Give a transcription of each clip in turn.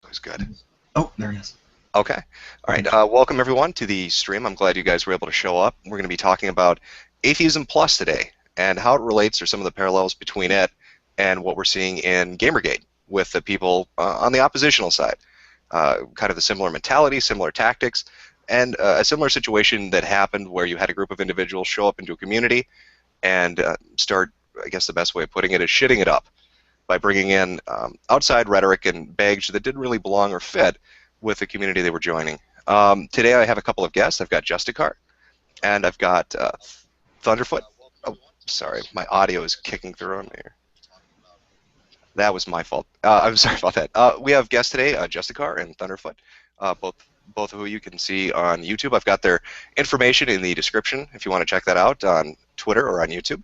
Who's good? Oh, there he is. Okay. All right. Welcome everyone to the stream. I'm glad you guys were able to show up. We're going to be talking about Atheism Plus today and how it relates, or some of the parallels between it and what we're seeing in Gamergate with the people on the oppositional side. Kind of a similar mentality, similar tactics, and a similar situation that happened where you had a group of individuals show up into a community and start, I guess the best way of putting it is shitting it up by bringing in outside rhetoric and baggage that didn't really belong or fit with the community they were joining. Today I have a couple of guests. I've got Justicar, and I've got Thunderfoot. Oh, sorry, my audio is kicking through on me here. That was my fault. I'm sorry about that. We have guests today, Justicar and Thunderfoot, both of who you can see on YouTube. I've got their information in the description if you want to check that out on Twitter or on YouTube.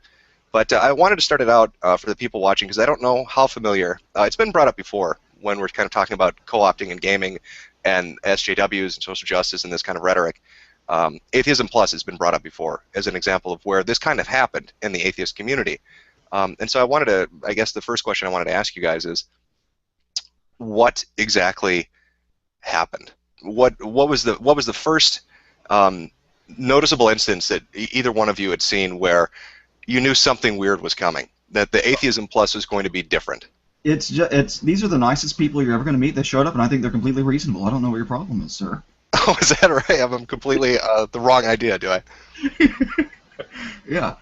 But I wanted to start it out for the people watching because I don't know how familiar. It's been brought up before when we're kind of talking about co-opting and gaming and SJWs and social justice and this kind of rhetoric. Atheism Plus has been brought up before as an example of where this kind of happened in the atheist community. And so I wanted to, I guess the first question I wanted to ask you guys is, what exactly happened? What was the first noticeable instance that either one of you had seen where you knew something weird was coming, that the Atheism Plus was going to be different? These are the nicest people you're ever going to meet. They showed up, and I think they're completely reasonable. I don't know what your problem is, sir. Oh, is that right? I'm completely the wrong idea, do I? Yeah.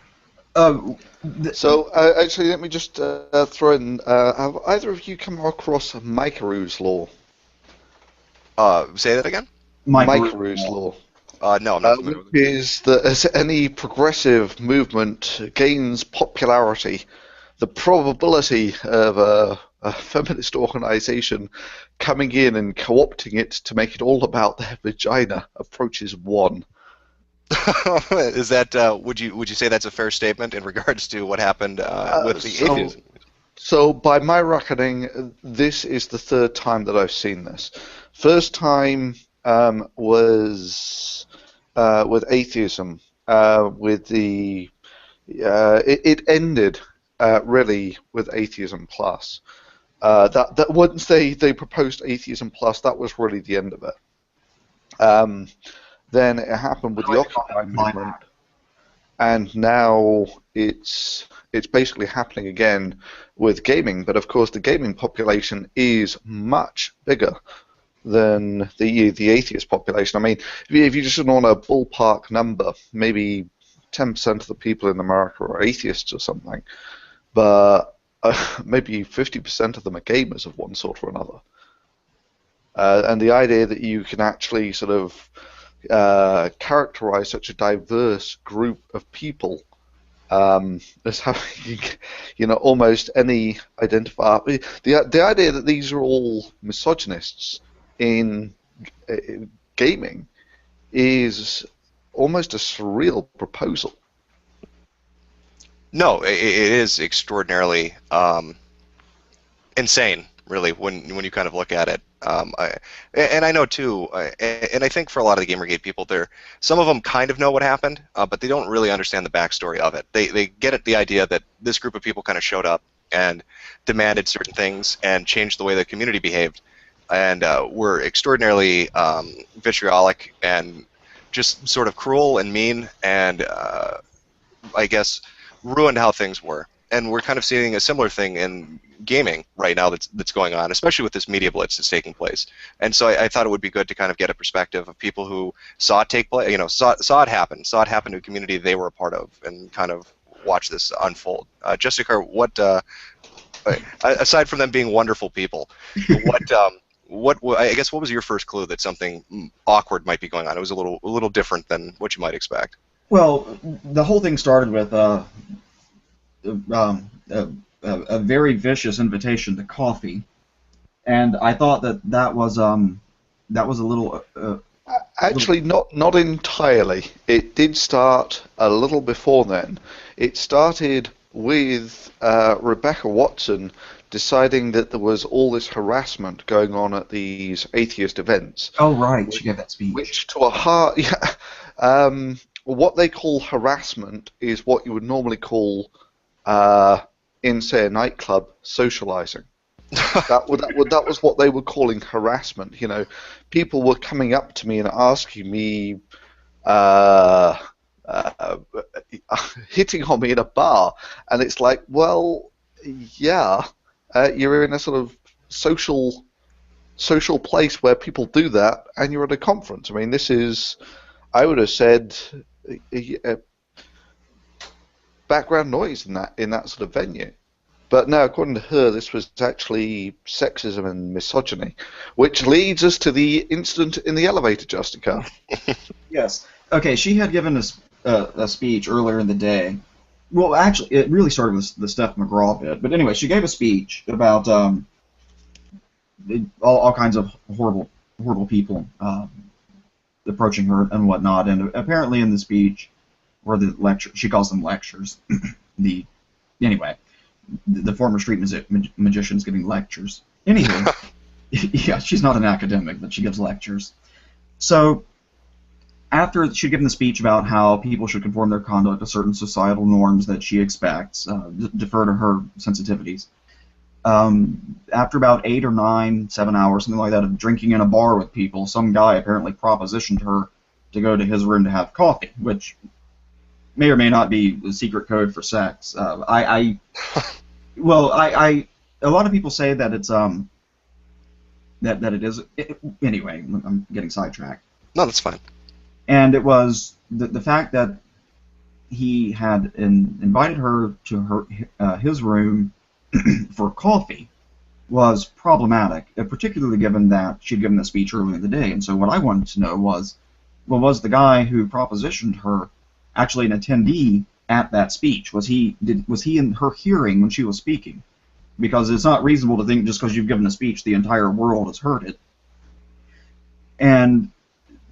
So, actually, let me just throw in, have either of you come across Mikeru's law? Say that again? Mikeru's law. No, I'm not familiar with it. Is that as any progressive movement gains popularity, the probability of a feminist organization coming in and co-opting it to make it all about their vagina approaches 1. Is that would you say that's a fair statement in regards to what happened with the atheism? So, by my reckoning, this is the 3rd time that I've seen this. First time was with atheism. With the it ended really with Atheism Plus. That once they proposed Atheism Plus, that was really the end of it. Then it happened with the Occupy movement, and now it's basically happening again with gaming. But of course, the gaming population is much bigger than the atheist population. I mean, if you just want a ballpark number, maybe 10% of the people in America are atheists or something, but maybe 50% of them are gamers of one sort or another. And the idea that you can actually sort of characterize such a diverse group of people as having, almost any identifier. The idea that these are all misogynists in gaming is almost a surreal proposal. No, it is extraordinarily insane, really, when you kind of look at it. And I know too, and I think for a lot of the Gamergate people, some of them kind of know what happened, but they don't really understand the backstory of it. They get at the idea that this group of people kind of showed up and demanded certain things and changed the way the community behaved, and were extraordinarily vitriolic and just sort of cruel and mean, and I guess ruined how things were. And we're kind of seeing a similar thing in gaming right now that's going on, especially with this media blitz that's taking place. And so I thought it would be good to kind of get a perspective of people who saw it take place, saw it happen to a community they were a part of, and kind of watch this unfold. Jessica, what aside from them being wonderful people, what was your first clue that something awkward might be going on? It was a little different than what you might expect. Well, the whole thing started with a very vicious invitation to coffee, and I thought that was a little. Actually, not entirely. It did start a little before then. It started with Rebecca Watson deciding that there was all this harassment going on at these atheist events. Oh, right, she gave that speech. Which, to a heart, what they call harassment is what you would normally call, in, say, a nightclub, socializing. That was what they were calling harassment. You know, people were coming up to me and asking me, uh, uh, hitting on me in a bar, and it's like, well, yeah, you're in a sort of social place where people do that, and you're at a conference. I mean, this is, I would have said, uh, background noise in that sort of venue. But no, according to her, this was actually sexism and misogyny, which leads us to the incident in the elevator, Justica. Yes. Okay, she had given a speech earlier in the day. Well, actually, it really started with the Steph McGraw bit. But anyway, she gave a speech about all kinds of horrible people approaching her and whatnot. And apparently in the speech, or the lecture, she calls them lectures. Anyway, the former street magician's giving lectures. Anyway, yeah, she's not an academic, but she gives lectures. So after she'd given the speech about how people should conform their conduct to certain societal norms that she expects, defer to her sensitivities, after about 8 or 9, 7 hours, something like that, of drinking in a bar with people, some guy apparently propositioned her to go to his room to have coffee, which may or may not be the secret code for sex. A lot of people say that it's that it is. Anyway, I'm getting sidetracked. No, that's fine. And it was the fact that he had invited her to his room for coffee was problematic, particularly given that she'd given a speech earlier in the day. And so what I wanted to know was, well, was the guy who propositioned her actually an attendee at that speech? Was he in her hearing when she was speaking? Because it's not reasonable to think just because you've given a speech the entire world has heard it. And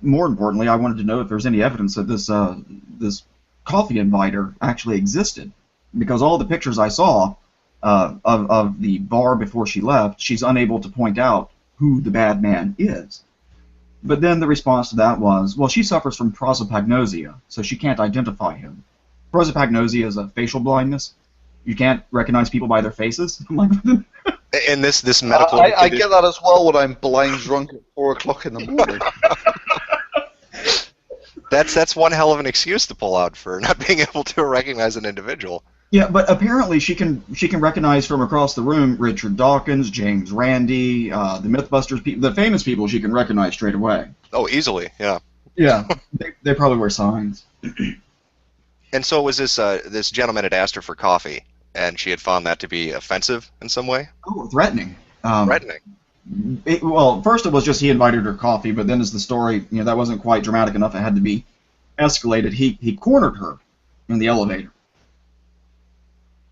more importantly, I wanted to know if there's any evidence that this coffee inviter actually existed, because all the pictures I saw of the bar before she left, she's unable to point out who the bad man is. But then the response to that was, well, she suffers from prosopagnosia, so she can't identify him. Prosopagnosia is a facial blindness. You can't recognize people by their faces. I'm like, And this medical. I get that as well when I'm blind drunk at 4 o'clock in the morning. That's one hell of an excuse to pull out for not being able to recognize an individual. yeah, but apparently she can recognize from across the room Richard Dawkins, James Randi, the MythBusters, the famous people she can recognize straight away. Oh, easily, yeah. Yeah, they probably wear signs. And so was this gentleman had asked her for coffee, and she had found that to be offensive in some way? Oh, threatening. Threatening. Well, first it was just he invited her coffee, but then as the story, that wasn't quite dramatic enough, it had to be escalated. He cornered her in the elevator.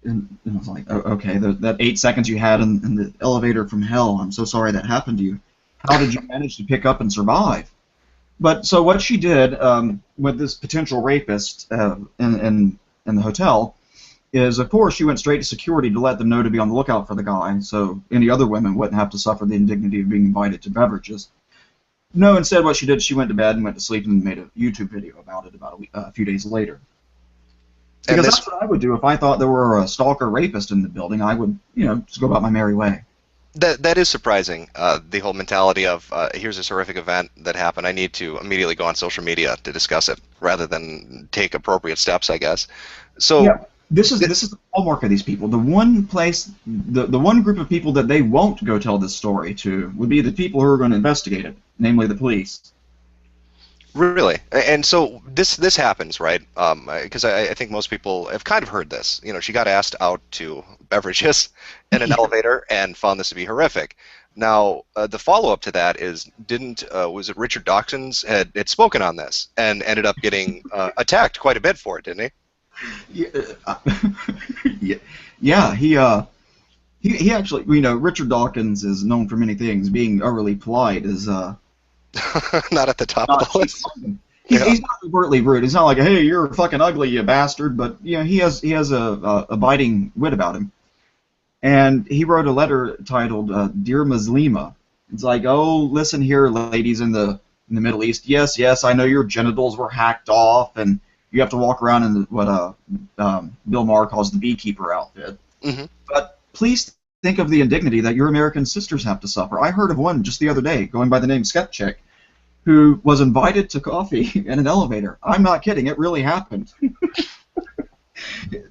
And I was like, oh, okay, that 8 seconds you had in the elevator from hell, I'm so sorry that happened to you. How did you manage to pick up and survive? But so what she did with this potential rapist in the hotel is, of course, she went straight to security to let them know to be on the lookout for the guy, so any other women wouldn't have to suffer the indignity of being invited to beverages. No, instead what she did, she went to bed and went to sleep and made a YouTube video about it about a few days later. Because that's what I would do if I thought there were a stalker rapist in the building. I would, just go about my merry way. That is surprising, the whole mentality of, here's this horrific event that happened, I need to immediately go on social media to discuss it, rather than take appropriate steps, I guess. So yeah, this is the hallmark of these people. The one place, the one group of people that they won't go tell this story to would be the people who are going to investigate it, namely the police. Really? And so this happens, right? Because I think most people have kind of heard this. She got asked out to beverages in an elevator and found this to be horrific. Now, the follow-up to that is, was it Richard Dawkins had spoken on this and ended up getting attacked quite a bit for it, didn't he? Yeah, he actually, Richard Dawkins is known for many things. Being overly polite is not at the top of the list. He's not overtly rude. He's not like, hey, you're fucking ugly, you bastard. But he has a biting wit about him. And he wrote a letter titled "Dear Muslima." It's like, oh, listen here, ladies in the Middle East. Yes, I know your genitals were hacked off, and you have to walk around in what Bill Maher calls the beekeeper outfit. Mm-hmm. But please think of the indignity that your American sisters have to suffer. I heard of one just the other day, going by the name Skepchick, who was invited to coffee in an elevator. I'm not kidding, it really happened.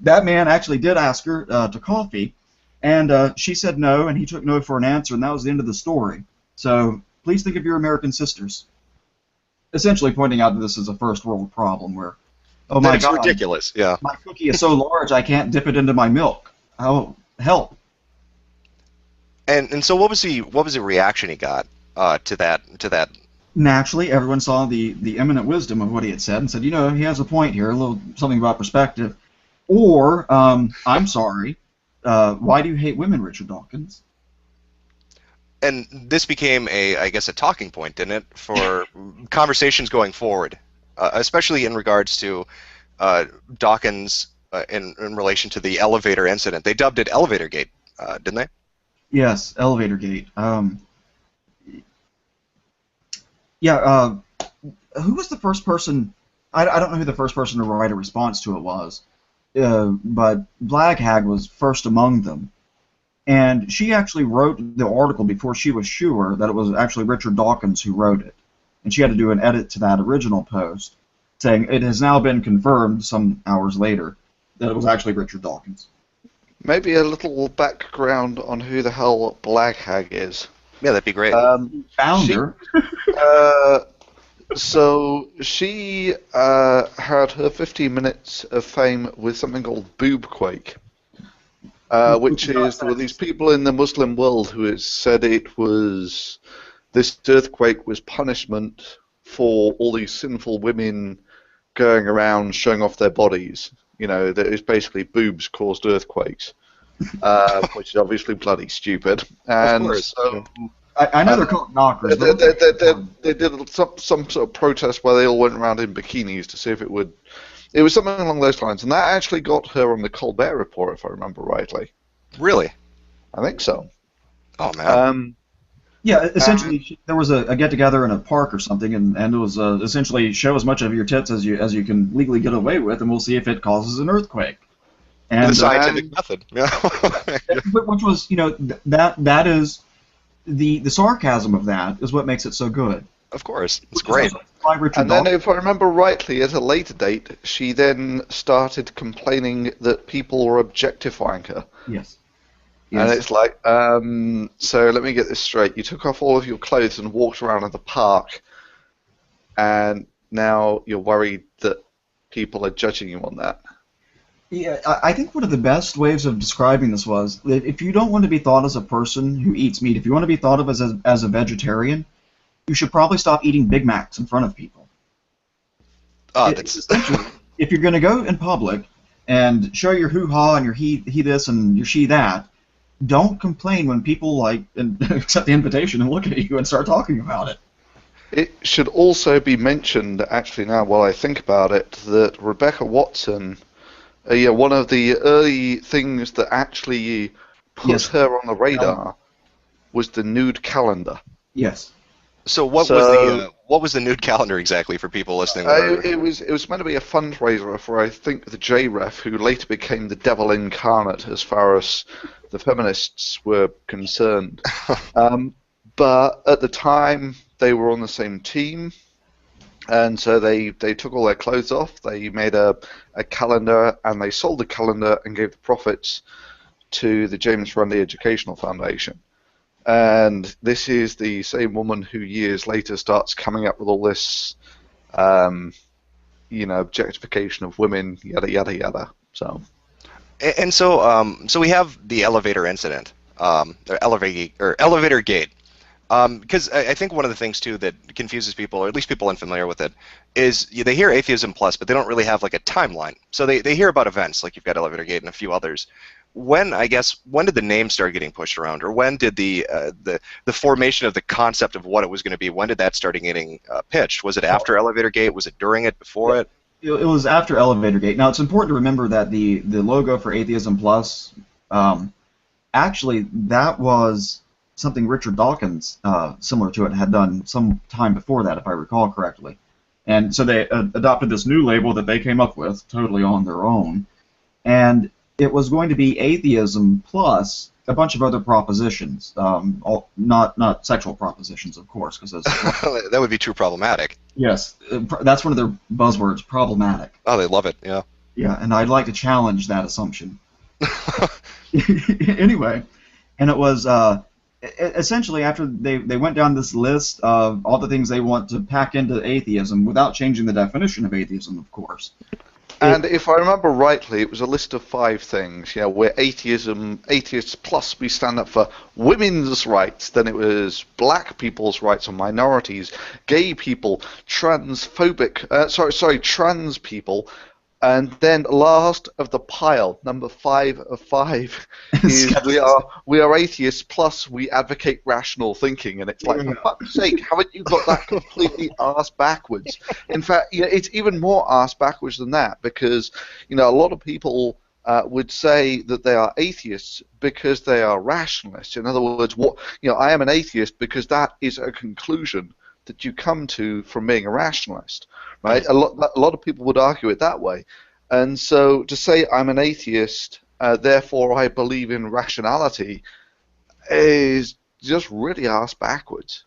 That man actually did ask her to coffee, and she said no, and he took no for an answer, and that was the end of the story. So please think of your American sisters. Essentially pointing out that this is a first world problem where, oh my God, ridiculous. Yeah, my cookie is so large I can't dip it into my milk. Oh, help! And so what was the reaction he got to that? Naturally, everyone saw the eminent wisdom of what he had said and said, you know, he has a point here, a little something about perspective. Or, I'm sorry, why do you hate women, Richard Dawkins? And this became I guess, a talking point, didn't it, for conversations going forward, especially in regards to Dawkins in relation to the elevator incident. They dubbed it Elevator Gate, didn't they? Yes, Elevator Gate. Yeah, who was the first person? I don't know who the first person to write a response to it was, but Black Hag was first among them. And she actually wrote the article before she was sure that it was actually Richard Dawkins who wrote it. And she had to do an edit to that original post, saying it has now been confirmed some hours later that it was actually Richard Dawkins. Maybe a little background on who the hell Black Hag is. Yeah, that'd be great. Founder. So she had her 15 minutes of fame with something called Boobquake. Which is, there were these people in the Muslim world who had said this earthquake was punishment for all these sinful women going around showing off their bodies. You know, that is basically boobs caused earthquakes, which is obviously bloody stupid. And so I know they're called knockers. They did some sort of protest where they all went around in bikinis to see if it would. It was something along those lines, and that actually got her on the Colbert Report, if I remember rightly. Really? I think so. Oh, man. Yeah, essentially, there was a get-together in a park or something, and it was essentially show as much of your tits as you can legally get away with, and we'll see if it causes an earthquake. And the scientific method. Yeah. Which was, you know, that is the sarcasm of that is what makes it so good. Of course, it's great. And then, if I remember rightly, at a later date, she then started complaining that people were objectifying her. Yes. And it's like, so let me get this straight. You took off all of your clothes and walked around in the park, and now you're worried that people are judging you on that. Yeah, I think one of the best ways of describing this was that if you don't want to be thought as a person who eats meat, if you want to be thought of as a vegetarian, you should probably stop eating Big Macs in front of people. If you're going to go in public and show your hoo-ha and your he this and your she that, don't complain when people accept the invitation and look at you and start talking about it. It should also be mentioned, actually, now while I think about it, that Rebecca Watson, one of the early things that actually put her on the radar was the nude calendar. Yes. So what was the nude calendar exactly for people listening? It was meant to be a fundraiser for, I think, the JREF, who later became the devil incarnate as far as the feminists were concerned. But at the time, they were on the same team, and so they took all their clothes off. They made a calendar, and they sold the calendar and gave the profits to the James Randi Educational Foundation. And this is the same woman who years later starts coming up with all this, objectification of women, yada yada yada. So, and so we have the elevator incident, elevator gate, because I think one of the things too that confuses people, or at least people unfamiliar with it, is they hear Atheism Plus, but they don't really have like a timeline. So they hear about events like you've got Elevator Gate and a few others. When did the name start getting pushed around, or when did the formation of the concept of what it was going to be, when did that start getting pitched? Was it after Elevator Gate? Was it during it? Before it? It was after Elevator Gate. Now, it's important to remember that the logo for Atheism Plus, actually, that was something Richard Dawkins, similar to it, had done some time before that, if I recall correctly. And so they adopted this new label that they came up with, totally on their own. And it was going to be Atheism Plus, a bunch of other propositions, not sexual propositions, of course, because That would be too problematic. yes, that's one of their buzzwords, problematic. Oh, they love it. Yeah. Yeah, and I'd like to challenge that assumption. Anyway, and it was essentially after they went down this list of all the things they want to pack into atheism without changing the definition of atheism, of course. And if I remember rightly, it was a list of 5 things. Yeah, where atheists plus we stand up for women's rights. Then it was black people's rights or minorities, gay people, trans people. And then last of the pile, number 5 of 5, is we are atheists plus we advocate rational thinking, and it's like, for fuck's sake, haven't you got that completely arse backwards? In fact, it's even more arse backwards than that, because a lot of people would say that they are atheists because they are rationalists. In other words, I am an atheist because that is a conclusion that you come to from being a rationalist, right? A lot of people would argue it that way, and so to say I'm an atheist, therefore I believe in rationality, is just really arse backwards.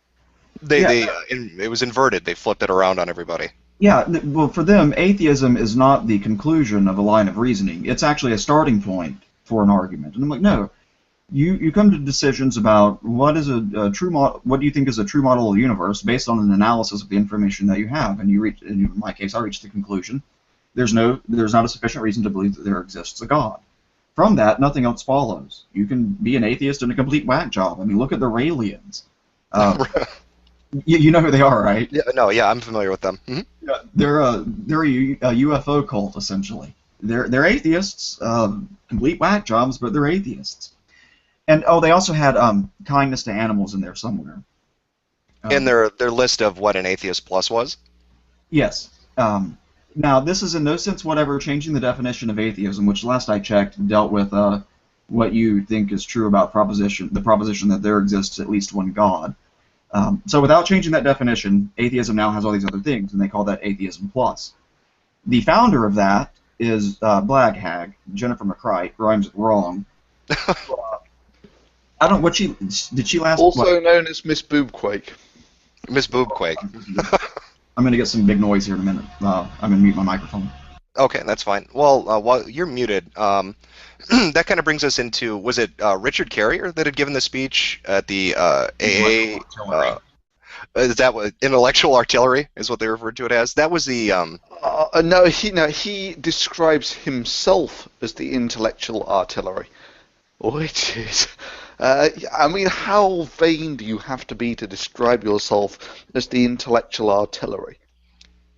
It was inverted. They flipped it around on everybody. Yeah, well, for them, atheism is not the conclusion of a line of reasoning. It's actually a starting point for an argument. And I'm like, no. You come to decisions about what is a true what do you think is a true model of the universe based on an analysis of the information that you have, and you reach. In my case, I reached the conclusion there's not a sufficient reason to believe that there exists a God. From that, nothing else follows. You can be an atheist and a complete whack job. I mean, look at the Raelians. You know who they are, right? Yeah, I'm familiar with them. Mm-hmm. Yeah, they're a UFO cult essentially. They're atheists, complete whack jobs, but they're atheists. And they also had kindness to animals in there somewhere. In their list of what an atheist plus was? Yes. Now, this is in no sense whatever changing the definition of atheism, which last I checked dealt with what you think is true about the proposition that there exists at least one God. So without changing that definition, atheism now has all these other things, and they call that atheism plus. The founder of that is Black Hag, Jennifer McCrite, rhymes with wrong. I don't. Did she last? Also known as Miss Boobquake. Miss Boobquake. I'm gonna get some big noise here in a minute. I'm gonna mute my microphone. Okay, that's fine. Well, while you're muted, that kind of brings us into, was it Richard Carrier that had given the speech at the AA? Is that what intellectual artillery is what they referred to it as? That was the. No, he describes himself as the intellectual artillery, which is. I mean, how vain do you have to be to describe yourself as the intellectual artillery?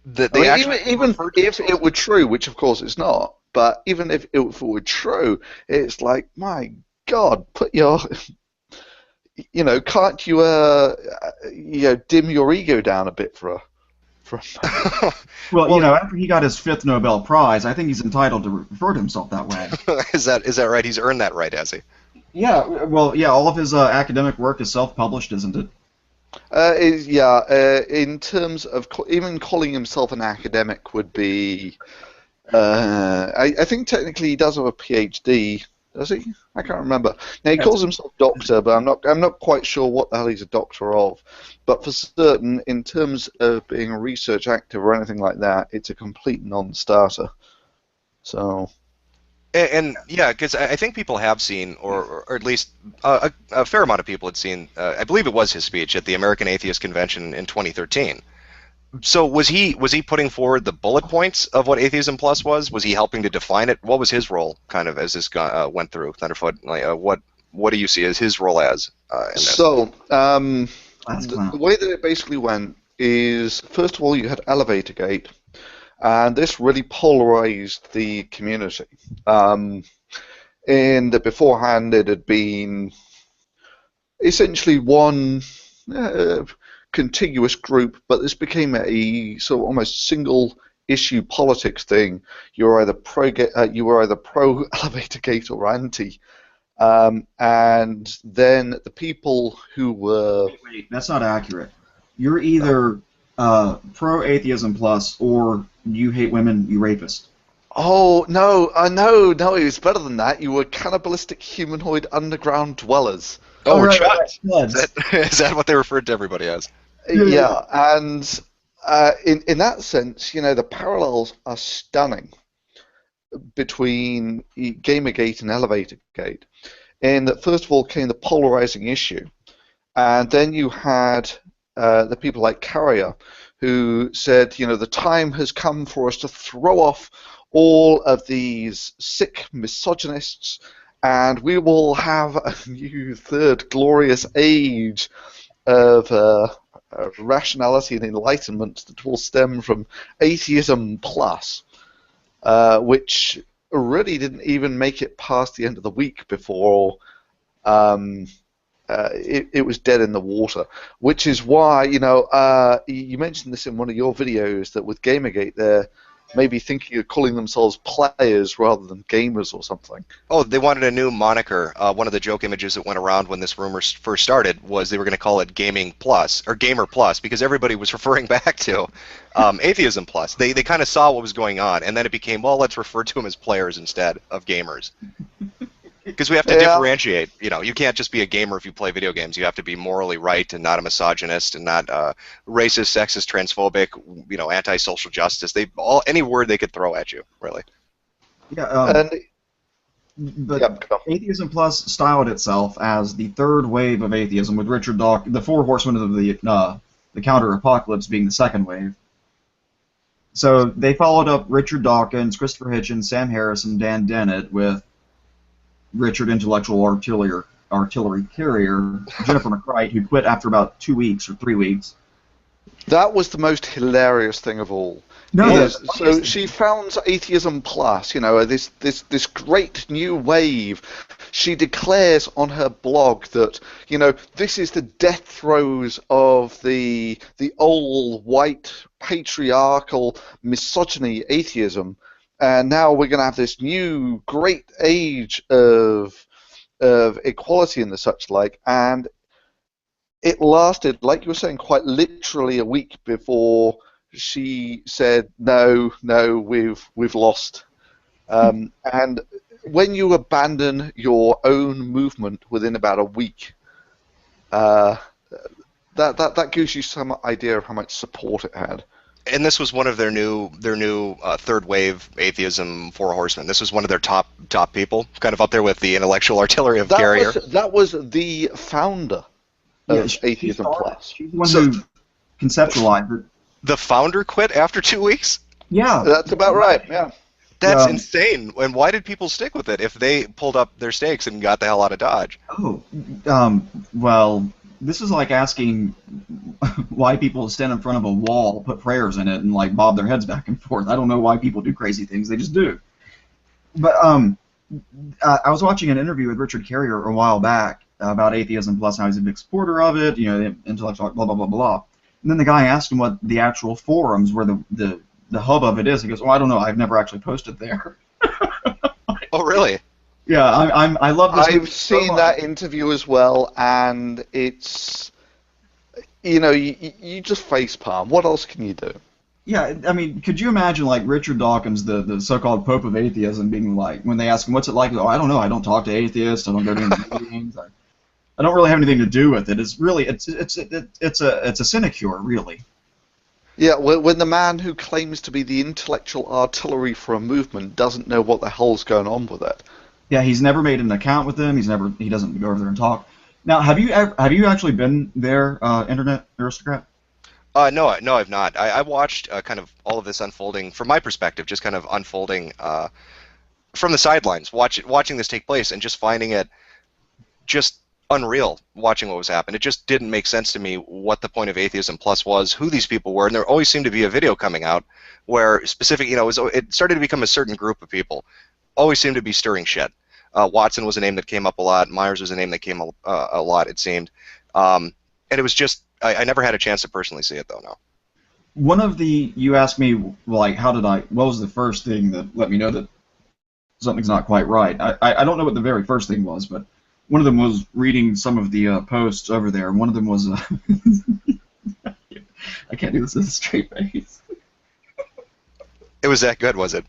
Even if it were true, which of course it's not, but even if it were true, it's like, my God, put your, can't you, dim your ego down a bit for a well, after he got his 5th Nobel Prize, I think he's entitled to refer to himself that way. Is that right? He's earned that right, has he? Yeah, well, yeah, all of his academic work is self-published, isn't it? In terms of even calling himself an academic would be, I think technically he does have a PhD, does he? I can't remember. Now he calls himself doctor, but I'm not quite sure what the hell he's a doctor of. But for certain, in terms of being a research active or anything like that, it's a complete non-starter. So. And yeah, because I think people have seen, or at least a fair amount of people had seen, I believe it was his speech at the American Atheist Convention in 2013. So was he putting forward the bullet points of what Atheism Plus was? Was he helping to define it? What was his role, kind of, as this went through Thunderfoot? Like, what do you see as his role as? In this? So the way that it basically went is, first of all, you had Elevator Gate. And this really polarized the community. In that beforehand it had been essentially one contiguous group, but this became a sort of almost single issue politics thing. You were either pro Elevator Gate or anti. And then the people who were... Wait, that's not accurate. You're either pro-atheism plus or you hate women, you rapist. Oh, no, no, it was better than that. You were cannibalistic humanoid underground dwellers. Oh, Oh, right, right, right. Chuds. Is Floods. that is that what they referred to everybody as? Yeah, yeah, Yeah, and in that sense, the parallels are stunning between Gamergate and Elevatorgate. In that, first of all, came the polarizing issue, and then you had the people like Carrier, who said, the time has come for us to throw off all of these sick misogynists, and we will have a new third glorious age of rationality and enlightenment that will stem from atheism plus, which really didn't even make it past the end of the week before um, it was dead in the water. Which is why, you mentioned this in one of your videos, that with Gamergate they're maybe thinking of calling themselves players rather than gamers or something. Oh, they wanted a new moniker. One of the joke images that went around when this rumor first started was they were going to call it Gaming Plus or Gamer Plus because everybody was referring back to Atheism Plus. They kind of saw what was going on, and then it became, well, let's refer to them as players instead of gamers. Because we have to Yeah. differentiate. You can't just be a gamer if you play video games. You have to be morally right and not a misogynist and not racist, sexist, transphobic, anti-social justice. Any word they could throw at you, really. yeah. And But yeah, go on. Atheism Plus styled itself as the third wave of atheism, with Richard Dawkins, the four horsemen of the counter-apocalypse being the second wave. So they followed up Richard Dawkins, Christopher Hitchens, Sam Harris, and Dan Dennett with Richard Intellectual Artillery Carrier, Jennifer McCreight, who quit after about 2 weeks or 3 weeks. That was the most hilarious thing of all. No, So she founds Atheism Plus, this great new wave. She declares on her blog that, this is the death throes of the old white patriarchal misogyny atheism, and now we're going to have this new great age of equality and the such like, and it lasted, like you were saying, quite literally a week before she said, no, we've lost. And when you abandon your own movement within about a week, that gives you some idea of how much support it had. And this was one of their new third wave atheism four horsemen. This was one of their top people, kind of up there with the intellectual artillery of Carrier. That was the founder of Atheism Plus. She's the one who conceptualized it. The founder quit after 2 weeks? Yeah. That's about right, yeah. That's insane. And why did people stick with it if they pulled up their stakes and got the hell out of Dodge? Oh, well, this is like asking why people stand in front of a wall, put prayers in it, and like bob their heads back and forth. I don't know why people do crazy things; they just do. But I was watching an interview with Richard Carrier a while back about Atheism Plus, how he's a big supporter of it, the intellectual blah blah blah blah. And then the guy asked him what the actual forums where the hub of it is. He goes, "Oh, I don't know. I've never actually posted there." Oh, really? Yeah, I love this. I've seen that interview as well, and it's, you just facepalm. What else can you do? Yeah, I mean, could you imagine like Richard Dawkins, the so-called Pope of Atheism, being like, when they ask him what's it like, oh, I don't know, I don't talk to atheists, I don't go to any meetings, I don't really have anything to do with it. It's really it's a sinecure, really. Yeah, when the man who claims to be the intellectual artillery for a movement doesn't know what the hell's going on with it. Yeah, he's never made an account with them. He doesn't go over there and talk. Now, have you actually been there, Internet Aristocrat? No, I've not. I watched kind of all of this unfolding from my perspective, just kind of unfolding from the sidelines, watching this take place, and just finding it just unreal. Watching what was happening, it just didn't make sense to me what the point of Atheism Plus was, who these people were, and there always seemed to be a video coming out where specific, it started to become a certain group of people, always seemed to be stirring shit. Watson was a name that came up a lot. Myers was a name that came up a lot, it seemed. And it was just, I never had a chance to personally see it, though, no. You asked me, like, what was the first thing that let me know that something's not quite right? I don't know what the very first thing was, but one of them was reading some of the posts over there, and one of them was, I can't do this with a straight face. It was that good, was it?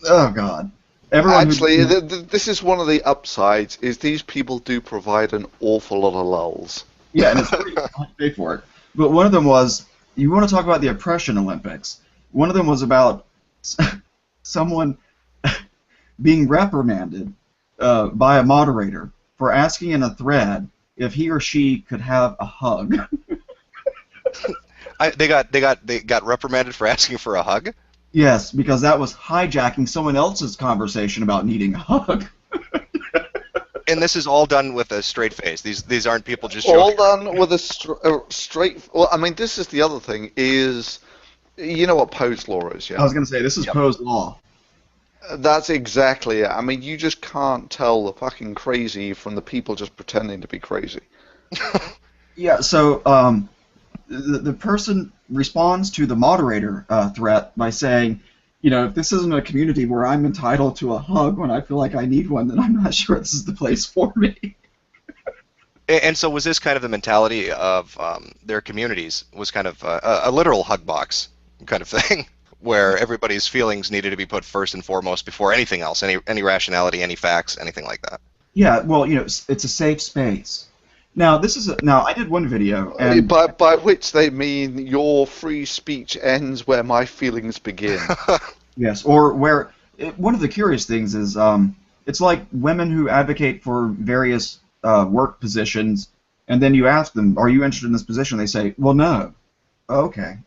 Oh God. Everyone Actually, who this is one of the upsides, is these people do provide an awful lot of lulls. yeah, and it's free. You don't have to pay for it. But one of them was, you want to talk about the oppression Olympics. One of them was about someone being reprimanded by a moderator for asking in a thread if he or she could have a hug. They got reprimanded for asking for a hug. Yes, because that was hijacking someone else's conversation about needing a hug. And this is all done with a straight face. These aren't people just All joking. done with a straight... Well, I mean, this is the other thing, is... You know what Poe's law is, yeah? I was going to say, this is Yep. Poe's law. That's exactly it. I mean, you just can't tell the fucking crazy from the people just pretending to be crazy. Yeah, so the person responds to the moderator threat by saying, you know, if this isn't a community where I'm entitled to a hug when I feel like I need one, then I'm not sure this is the place for me. And so was this kind of the mentality of their communities, was kind of a literal hug box kind of thing, where everybody's feelings needed to be put first and foremost before anything else, any rationality, any facts, anything like that. Yeah, well, you know, it's a safe space. Now, now I did one video, and By which they mean your free speech ends where my feelings begin. yes, or where one of the curious things is it's like women who advocate for various work positions, and then you ask them, "Are you interested in this position?" They say, "Well, no." Okay.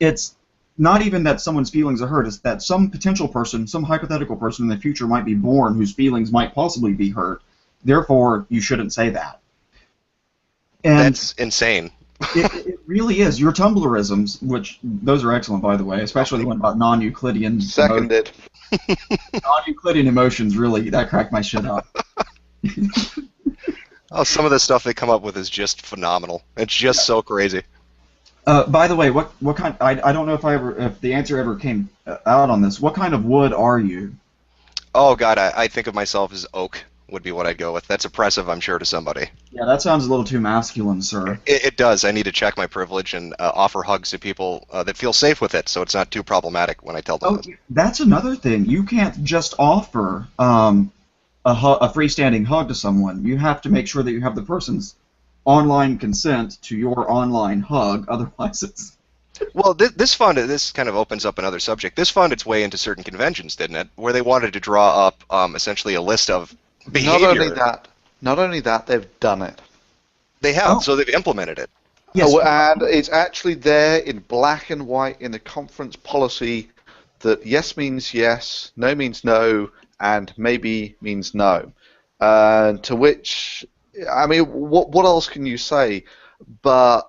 It's not even that someone's feelings are hurt; it's that some potential person, some hypothetical person in the future might be born whose feelings might possibly be hurt. Therefore, you shouldn't say that. And That's insane. it really is. Your Tumblrisms, which those are excellent, by the way, especially the one about non-Euclidean Seconded. non-Euclidean emotions. Really, that cracked my shit up. Oh, some of the stuff they come up with is just phenomenal. It's just so crazy. By the way, what kind? I don't know if the answer ever came out on this. What kind of wood are you? Oh God, I think of myself as oak would be what I'd go with. That's oppressive, I'm sure, to somebody. Yeah, that sounds a little too masculine, sir. It does. I need to check my privilege and offer hugs to people that feel safe with it, so it's not too problematic when I tell them Oh, this. that's another thing. You can't just offer a freestanding hug to someone. You have to make sure that you have the person's online consent to your online hug. Otherwise, it's Well, this kind of opens up another subject. This found its way into certain conventions, didn't it? Where they wanted to draw up essentially a list of behavior. Not only that, they've done it. They have, Oh. so they've implemented it. yes. Oh, and it's actually there in black and white in the conference policy that yes means yes, no means no, and maybe means no. To which, I mean, what else can you say? But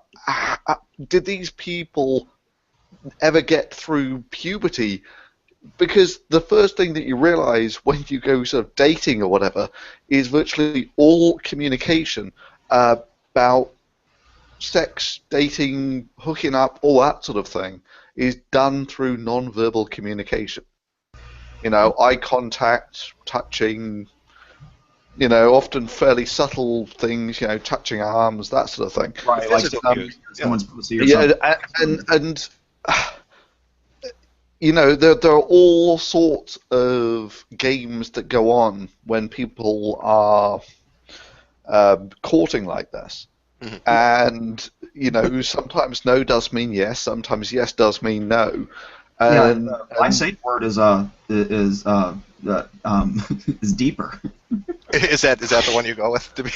did these people ever get through puberty? Because the first thing that you realize when you go sort of dating or whatever is virtually all communication about sex, dating, hooking up, all that sort of thing is done through non-verbal communication. You know, eye contact, touching, you know, often fairly subtle things, you know, touching arms, that sort of thing. Right, like Physical cues. someone's pussy or something. Yeah, and you know, there are all sorts of games that go on when people are courting like this. Mhm. And, you know, sometimes no does mean yes, sometimes yes does mean no. Yeah, And, my safe word is is deeper. Is that the one you go with? To be,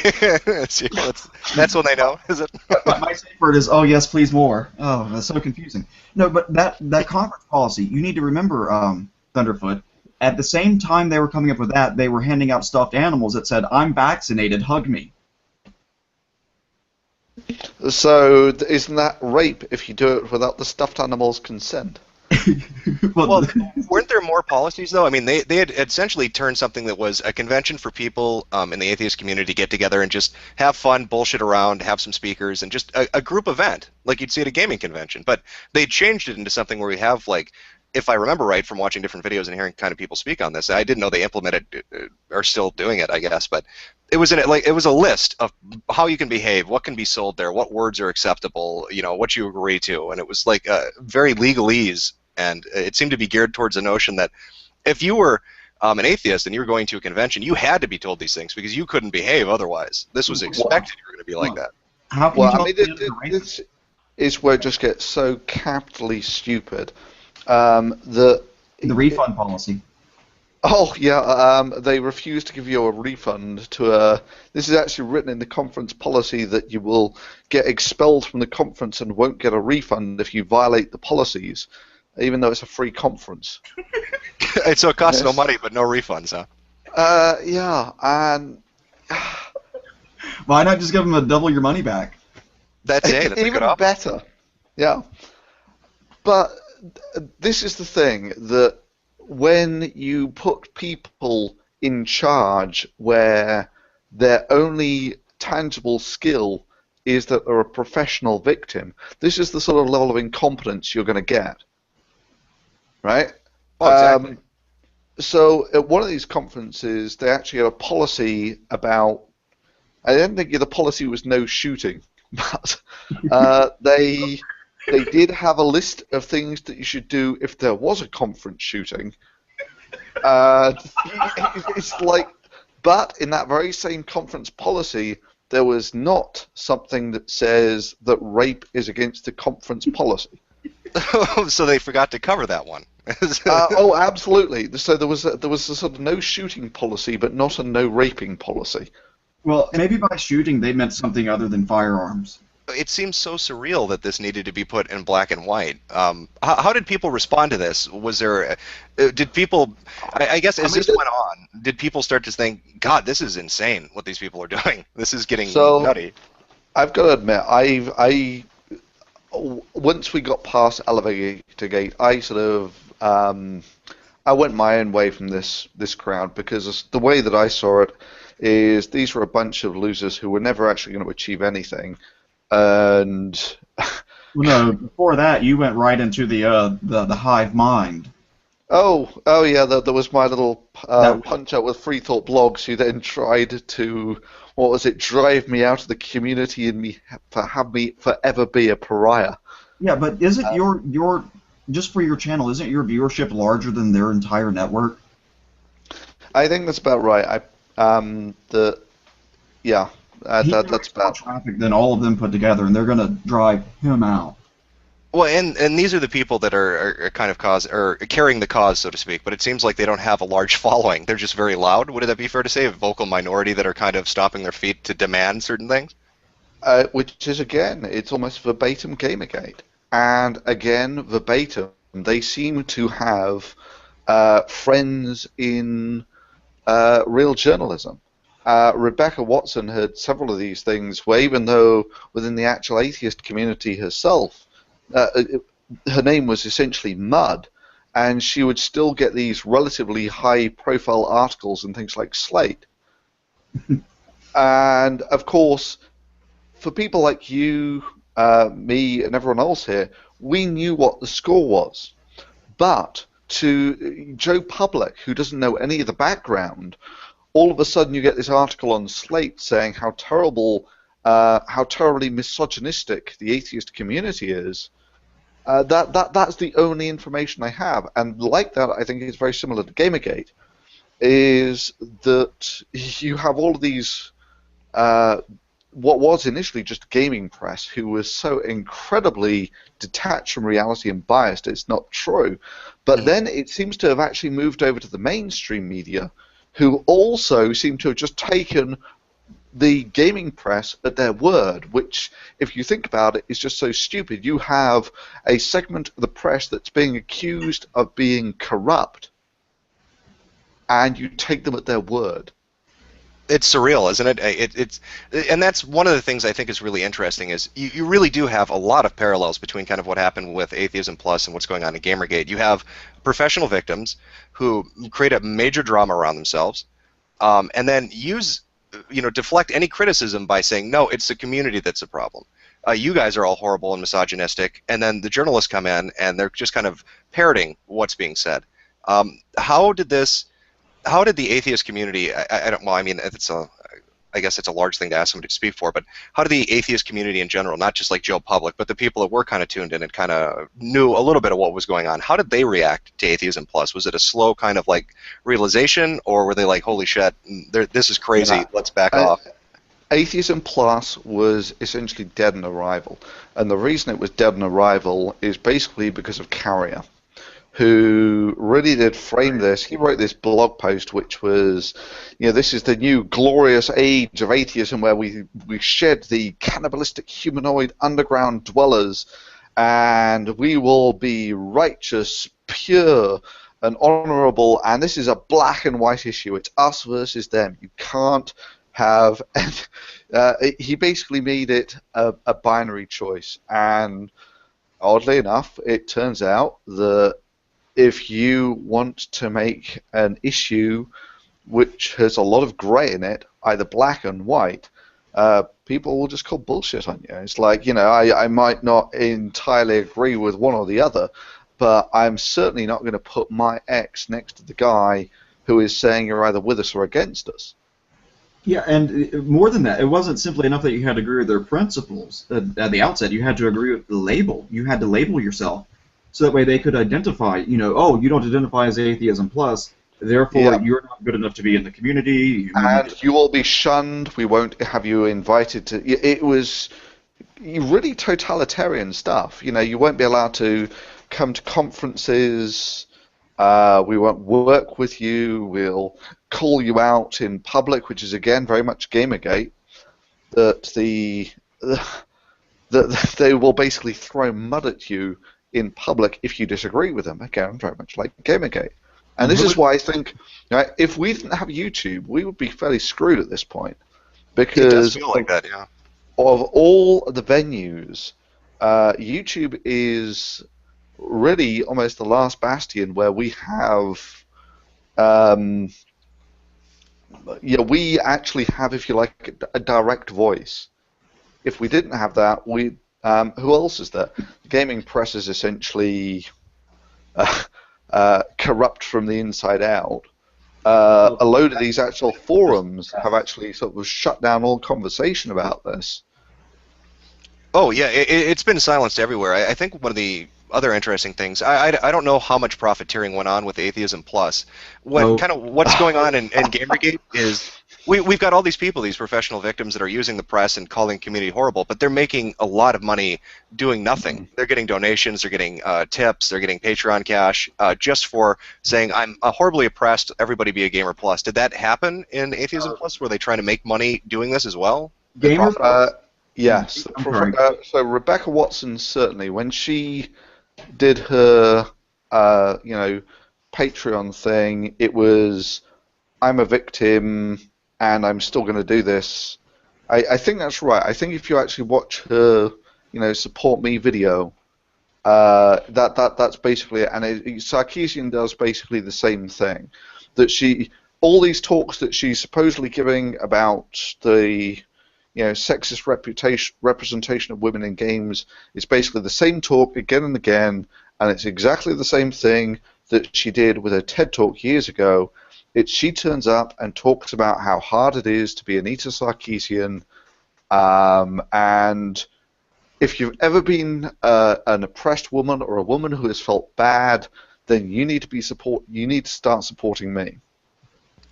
that's when they know, is it? My safe word is, oh yes, please more. Oh, that's so confusing. No, but that conference policy, you need to remember, Thunderfoot. At the same time they were coming up with that, they were handing out stuffed animals that said, "I'm vaccinated, hug me." so isn't that rape if you do it without the stuffed animal's consent? Well, weren't there more policies, though? I mean, they had essentially turned something that was a convention for people in the atheist community to get together and just have fun, bullshit around, have some speakers, and just a group event, like you'd see at a gaming convention. But they changed it into something where we have, like, if I remember right from watching different videos and hearing kind of people speak on this, I didn't know they implemented are still doing it, I guess, but it was it was a list of how you can behave, what can be sold there, what words are acceptable, you know, what you agree to, and it was like very legalese and it seemed to be geared towards the notion that if you were an atheist and you were going to a convention, you had to be told these things because you couldn't behave otherwise. This was expected. You were going to be like that. How can Well, you I tell mean, them they're racist? this is where it just gets so capitally stupid. The refund policy. Oh yeah, they refuse to give you a refund to this is actually written in the conference policy that you will get expelled from the conference and won't get a refund if you violate the policies, even though it's a free conference. So it costs no money, but no refunds, huh? Yeah, and Why not just give them a double your money back? That's it. That's even better. Yeah, but this is the thing that when you put people in charge where their only tangible skill is that they're a professional victim, this is the sort of level of incompetence you're going to get. Right? Oh, exactly. So at one of these conferences, they actually had a policy about, I didn't think the policy was no shooting, but they did have a list of things that you should do if there was a conference shooting. It's like, but in that very same conference policy, there was not something that says that rape is against the conference policy. So they forgot to cover that one. Oh, absolutely. So there was a sort of no shooting policy, but not a no raping policy. Well, maybe by shooting they meant something other than firearms. It seems so surreal that this needed to be put in black and white. How did people respond to this? Was there, did people, I guess as this went on, did people start to think, God, this is insane what these people are doing. This is getting nutty. I've got to admit, once we got past Elevator Gate, I sort of, I went my own way from this crowd because the way that I saw it is these were a bunch of losers who were never actually going to achieve anything. And well, no, before that, you went right into the hive mind. Oh yeah, there was my little punch out with Free Thought Blogs, who then tried to, what was it, drive me out of the community and have me forever be a pariah. Yeah, but isn't your just for your channel, isn't your viewership larger than their entire network? I think that's about right. That's about more traffic than all of them put together, and they're going to drive him out. Well, and these are the people that are kind of carrying the cause, so to speak. But it seems like they don't have a large following. They're just very loud. Would that be fair to say? A vocal minority that are kind of stomping their feet to demand certain things. Which is, again, it's almost verbatim Gamergate. And again, verbatim, they seem to have friends in real journalism. Rebecca Watson had several of these things where, even though within the actual atheist community herself, her name was essentially mud, and she would still get these relatively high-profile articles in things like Slate. And, of course, for people like you, me, and everyone else here, we knew what the score was. But to Joe Public, who doesn't know any of the background, all of a sudden you get this article on Slate saying how terribly misogynistic the atheist community is. That's the only information I have, and like that, I think it's very similar to Gamergate. Is that you have all of these what was initially just gaming press, who was so incredibly detached from reality and biased, it's not true. But then it seems to have actually moved over to the mainstream media, who also seem to have just taken the gaming press at their word, which, if you think about it, is just so stupid. You have a segment of the press that's being accused of being corrupt, and you take them at their word. It's surreal, isn't it? And that's one of the things I think is really interesting is you really do have a lot of parallels between kind of what happened with Atheism Plus and what's going on in Gamergate. You have professional victims who create a major drama around themselves, and then deflect any criticism by saying, no, it's the community that's the problem. You guys are all horrible and misogynistic, and then the journalists come in and they're just kind of parroting what's being said. How did the atheist community? It's I guess it's a large thing to ask somebody to speak for, but how did the atheist community in general, not just like Joe Public, but the people that were kind of tuned in and kind of knew a little bit of what was going on, how did they react to Atheism Plus? Was it a slow kind of like realization, or were they like, holy shit, this is crazy, Yeah. let's back off? Atheism Plus was essentially dead on arrival, and the reason it was dead on arrival is basically because of Carrier, who really did frame this. He wrote this blog post which was, this is the new glorious age of atheism where we shed the cannibalistic humanoid underground dwellers and we will be righteous, pure, and honorable, and this is a black and white issue. It's us versus them. You can't have... he basically made it a binary choice, and oddly enough, it turns out that if you want to make an issue which has a lot of grey in it, either black and white, people will just call bullshit on you. It's like, I might not entirely agree with one or the other, but I'm certainly not going to put my ex next to the guy who is saying you're either with us or against us. Yeah, and more than that, it wasn't simply enough that you had to agree with their principles at the outset. You had to agree with the label. You had to label yourself, so that way they could identify, oh, you don't identify as Atheism Plus, therefore you're not good enough to be in the community. And you will be shunned. We won't have you invited to... It was really totalitarian stuff. You won't be allowed to come to conferences. We won't work with you. We'll call you out in public, which is, again, very much Gamergate. That they will basically throw mud at you in public if you disagree with them. Again, very much like Gamergate. And this is why I think, if we didn't have YouTube, we would be fairly screwed at this point. Because it does feel like that, yeah. Of all the venues, YouTube is really almost the last bastion where we have... we actually have, if you like, a direct voice. If we didn't have that, we... who else is there? The gaming press is essentially corrupt from the inside out. A load of these actual forums have actually sort of shut down all conversation about this. Oh, yeah, it's been silenced everywhere. I think one of the other interesting things, I don't know how much profiteering went on with Atheism Plus. What's going on in Gamergate is... We've got all these people, these professional victims that are using the press and calling community horrible, but they're making a lot of money doing nothing. They're getting donations, they're getting tips, they're getting Patreon cash just for saying, I'm horribly oppressed, everybody be a Gamer Plus. Did that happen in Atheism Plus? Were they trying to make money doing this as well? Yes. So Rebecca Watson, certainly, when she did her, Patreon thing, it was, I'm a victim, and I'm still going to do this. I think that's right. I think if you actually watch her, support me video, that's basically it. And Sarkeesian does basically the same thing. That all these talks that she's supposedly giving about the, sexist representation of women in games is basically the same talk again and again, and it's exactly the same thing that she did with her TED Talk years ago. She turns up and talks about how hard it is to be Anita Sarkeesian, and if you've ever been an oppressed woman or a woman who has felt bad, then you need to start supporting me.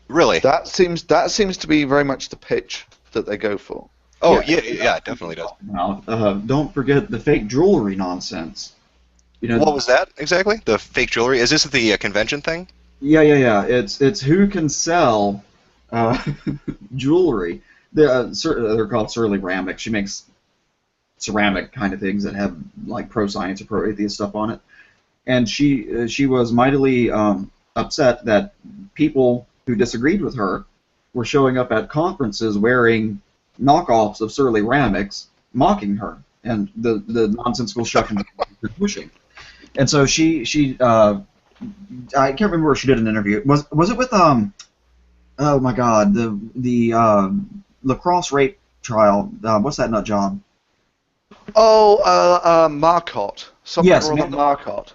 Really? That seems to be very much the pitch that they go for. Oh yeah, it definitely does. Now, don't forget the fake jewelry nonsense. What was that exactly? The fake jewelry? Is this the convention thing? Yeah. It's who can sell jewelry. They're called ceramic. She makes ceramic kind of things that have like pro-science or pro-atheist stuff on it. And she was mightily upset that people who disagreed with her were showing up at conferences wearing knockoffs of ceramics, mocking her, and the nonsensical stuff and pushing. And so she I can't remember where she did an interview. Was it with oh my God, the lacrosse rape trial? What's that nut job? Oh, Marcotte. Yes, Marcotte.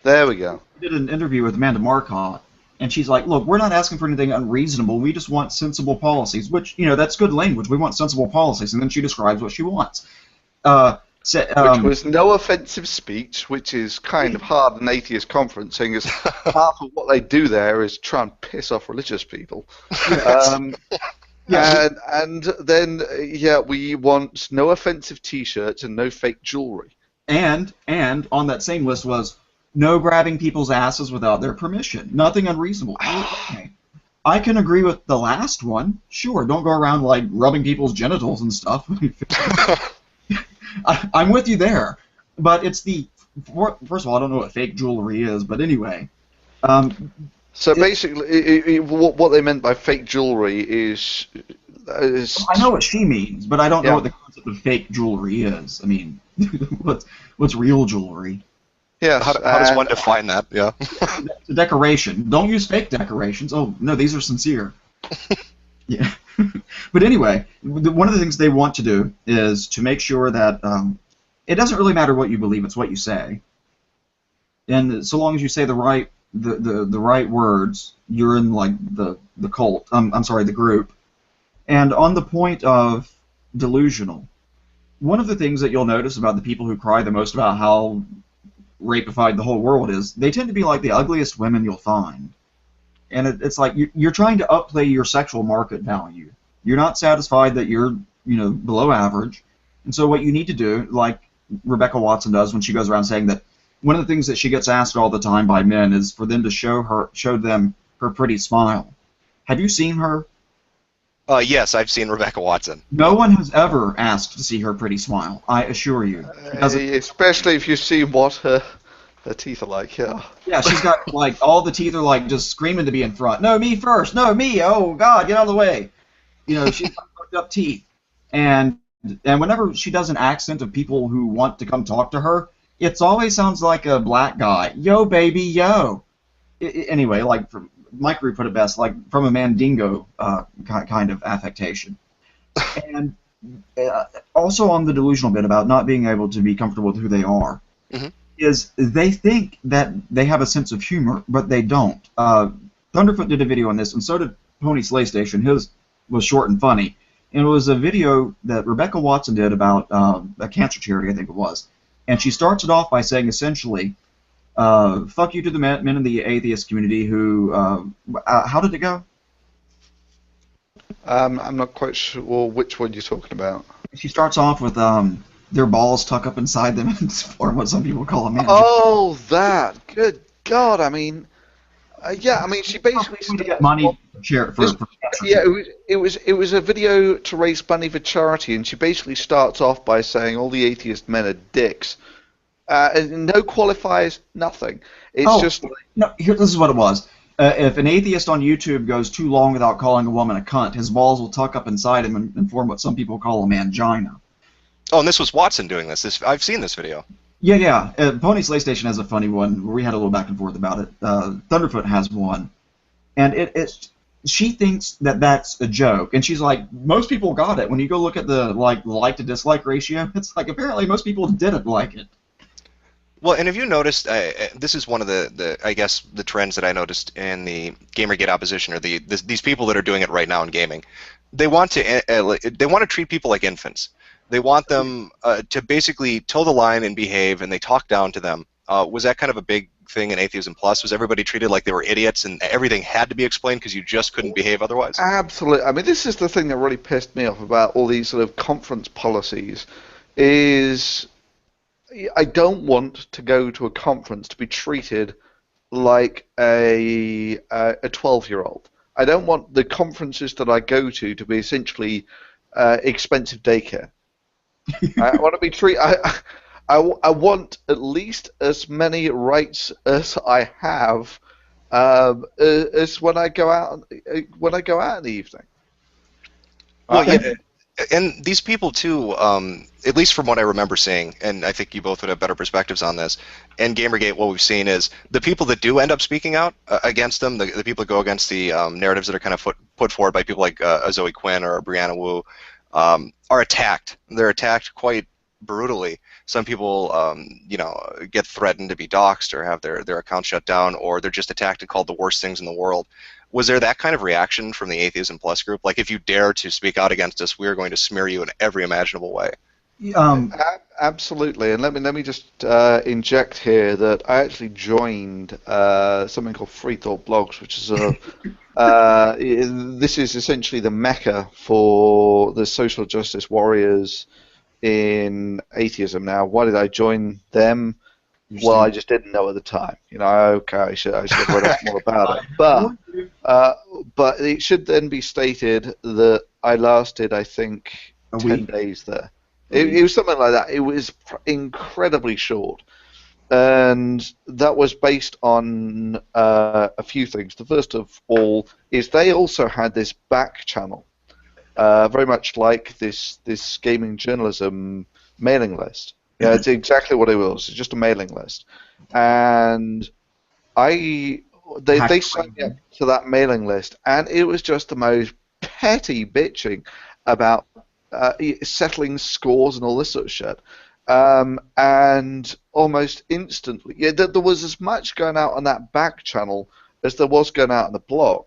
There we go. She did an interview with Amanda Marcotte, And she's like, look, we're not asking for anything unreasonable. We just want sensible policies, which, that's good language. We want sensible policies. And then she describes what she wants. Which was no offensive speech, which is kind of hard in an atheist conference, seeing as half of what they do there is try and piss off religious people. And then, we want no offensive T-shirts and no fake jewelry. And on that same list was no grabbing people's asses without their permission. Nothing unreasonable. Okay. I can agree with the last one. Sure, don't go around like rubbing people's genitals and stuff. I'm with you there. But it's first of all, I don't know what fake jewelry is, but anyway. So basically, what they meant by fake jewelry is I know what she means, but I don't know what the concept of fake jewelry is. I mean, what's real jewelry? Yeah, how does one define that? Yeah. The decoration. Don't use fake decorations. Oh, no, these are sincere. Yeah. But anyway, one of the things they want to do is to make sure that it doesn't really matter what you believe, it's what you say. And so long as you say the right words, you're in like the cult. I'm sorry, the group. And on the point of delusional, one of the things that you'll notice about the people who cry the most about how rapified the whole world is, they tend to be like the ugliest women you'll find. And it's like you're trying to upplay your sexual market value. You're not satisfied that you're, below average. And so what you need to do, like Rebecca Watson does when she goes around saying that one of the things that she gets asked all the time by men is for them to show them her pretty smile. Have you seen her? Yes, I've seen Rebecca Watson. No one has ever asked to see her pretty smile, I assure you. Especially if you see what her teeth are like, yeah. Yeah, she's got, like, all the teeth are, like, just screaming to be in front. No, me first! No, me! Oh, God, get out of the way! She's got fucked up teeth. And whenever she does an accent of people who want to come talk to her, it always sounds like a black guy. Yo, baby, yo! Anyway, like, Mike Root put it best, like from a Mandingo kind of affectation. And also on the delusional bit about not being able to be comfortable with who they are, is they think that they have a sense of humor, but they don't. Thunderfoot did a video on this, and so did Pony Slay Station. His was short and funny. And it was a video that Rebecca Watson did about a cancer charity, I think it was. And she starts it off by saying essentially, fuck you to the men in the atheist community who, how did it go? I'm not quite sure which one you're talking about. She starts off with their balls tuck up inside them, or what some people call a man. Oh, that! Good God! I mean, she basically to get money for yeah, it was a video to raise money for charity, and she basically starts off by saying all the atheist men are dicks. And no qualifiers, nothing. It's just like... No, this is what it was. If an atheist on YouTube goes too long without calling a woman a cunt, his balls will tuck up inside him and form what some people call a mangina. Oh, and this was Watson doing this. I've seen this video. Yeah. Pony Slay Station has a funny one where we had a little back and forth about it. Thunderfoot has one. And she thinks that that's a joke. And she's like, most people got it. When you go look at the like to dislike ratio, it's like apparently most people didn't like it. Well, and have you noticed, this is one of the trends that I noticed in the Gamergate opposition, or these people that are doing it right now in gaming. They want to treat people like infants. They want them to basically toe the line and behave, and they talk down to them. Was that kind of a big thing in Atheism Plus? Was everybody treated like they were idiots and everything had to be explained because you just couldn't behave otherwise? Absolutely. I mean, this is the thing that really pissed me off about all these sort of conference policies is... I don't want to go to a conference to be treated like a 12-year-old. I don't want the conferences that I go to be essentially expensive daycare. I want to be treated. I want at least as many rights as I have as when I go out in the evening. Well, yeah. And these people, too, at least from what I remember seeing, and I think you both would have better perspectives on this, and Gamergate, what we've seen is the people that do end up speaking out against them, the people that go against the narratives that are kind of put forward by people like Zoe Quinn or Brianna Wu, are attacked. They're attacked quite brutally. Some people, get threatened to be doxxed or have their account shut down, or they're just attacked and called the worst things in the world. Was there that kind of reaction from the Atheism Plus group? Like, if you dare to speak out against us, we are going to smear you in every imaginable way. Absolutely, and let me just inject here that I actually joined something called Free Thought Blogs, which is this is essentially the mecca for the social justice warriors in atheism. Now, why did I join them? Well, I just didn't know at the time. Okay, I should have read up more about it. But it should then be stated that I lasted, I think, 10 days there. It was something like that. It was incredibly short. And that was based on a few things. The first of all is they also had this back channel, very much like this gaming journalism mailing list. Yeah, it's exactly what it was. It's just a mailing list. And they signed me up to that mailing list, and it was just the most petty bitching about settling scores and all this sort of shit. And almost instantly, there was as much going out on that back channel as there was going out on the blog.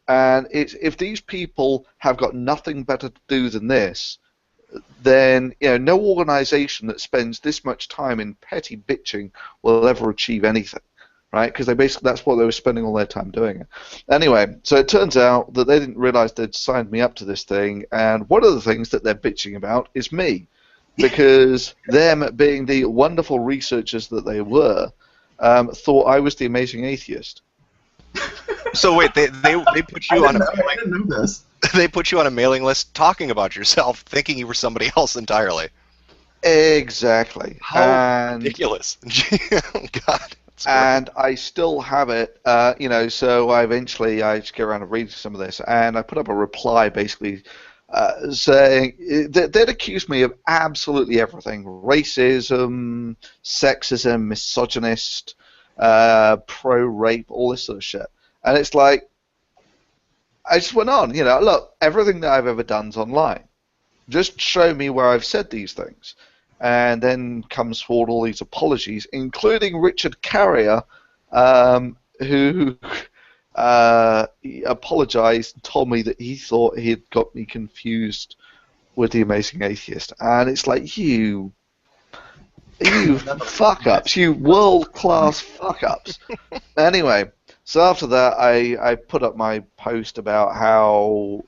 And if these people have got nothing better to do than this, then no organization that spends this much time in petty bitching will ever achieve anything, right? Because that's what they were spending all their time doing. Anyway, so it turns out that they didn't realize they'd signed me up to this thing, and one of the things that they're bitching about is me, because them being the wonderful researchers that they were, thought I was the amazing atheist. So wait, they put you on a I didn't know this. They put you on a mailing list talking about yourself, thinking you were somebody else entirely. Exactly. How ridiculous! Oh, God. And I still have it, so I just get around to reading some of this, and I put up a reply basically saying they'd accused me of absolutely everything: racism, sexism, misogynist, pro-rape, all this sort of shit. And it's like, I just went on, look, everything that I've ever done's online. Just show me where I've said these things. And then comes forward all these apologies, including Richard Carrier, who apologized and told me that he thought he had got me confused with the Amazing Atheist. And it's like, you fuck-ups, you world-class fuck-ups. Anyway, so after that, I put up my post about how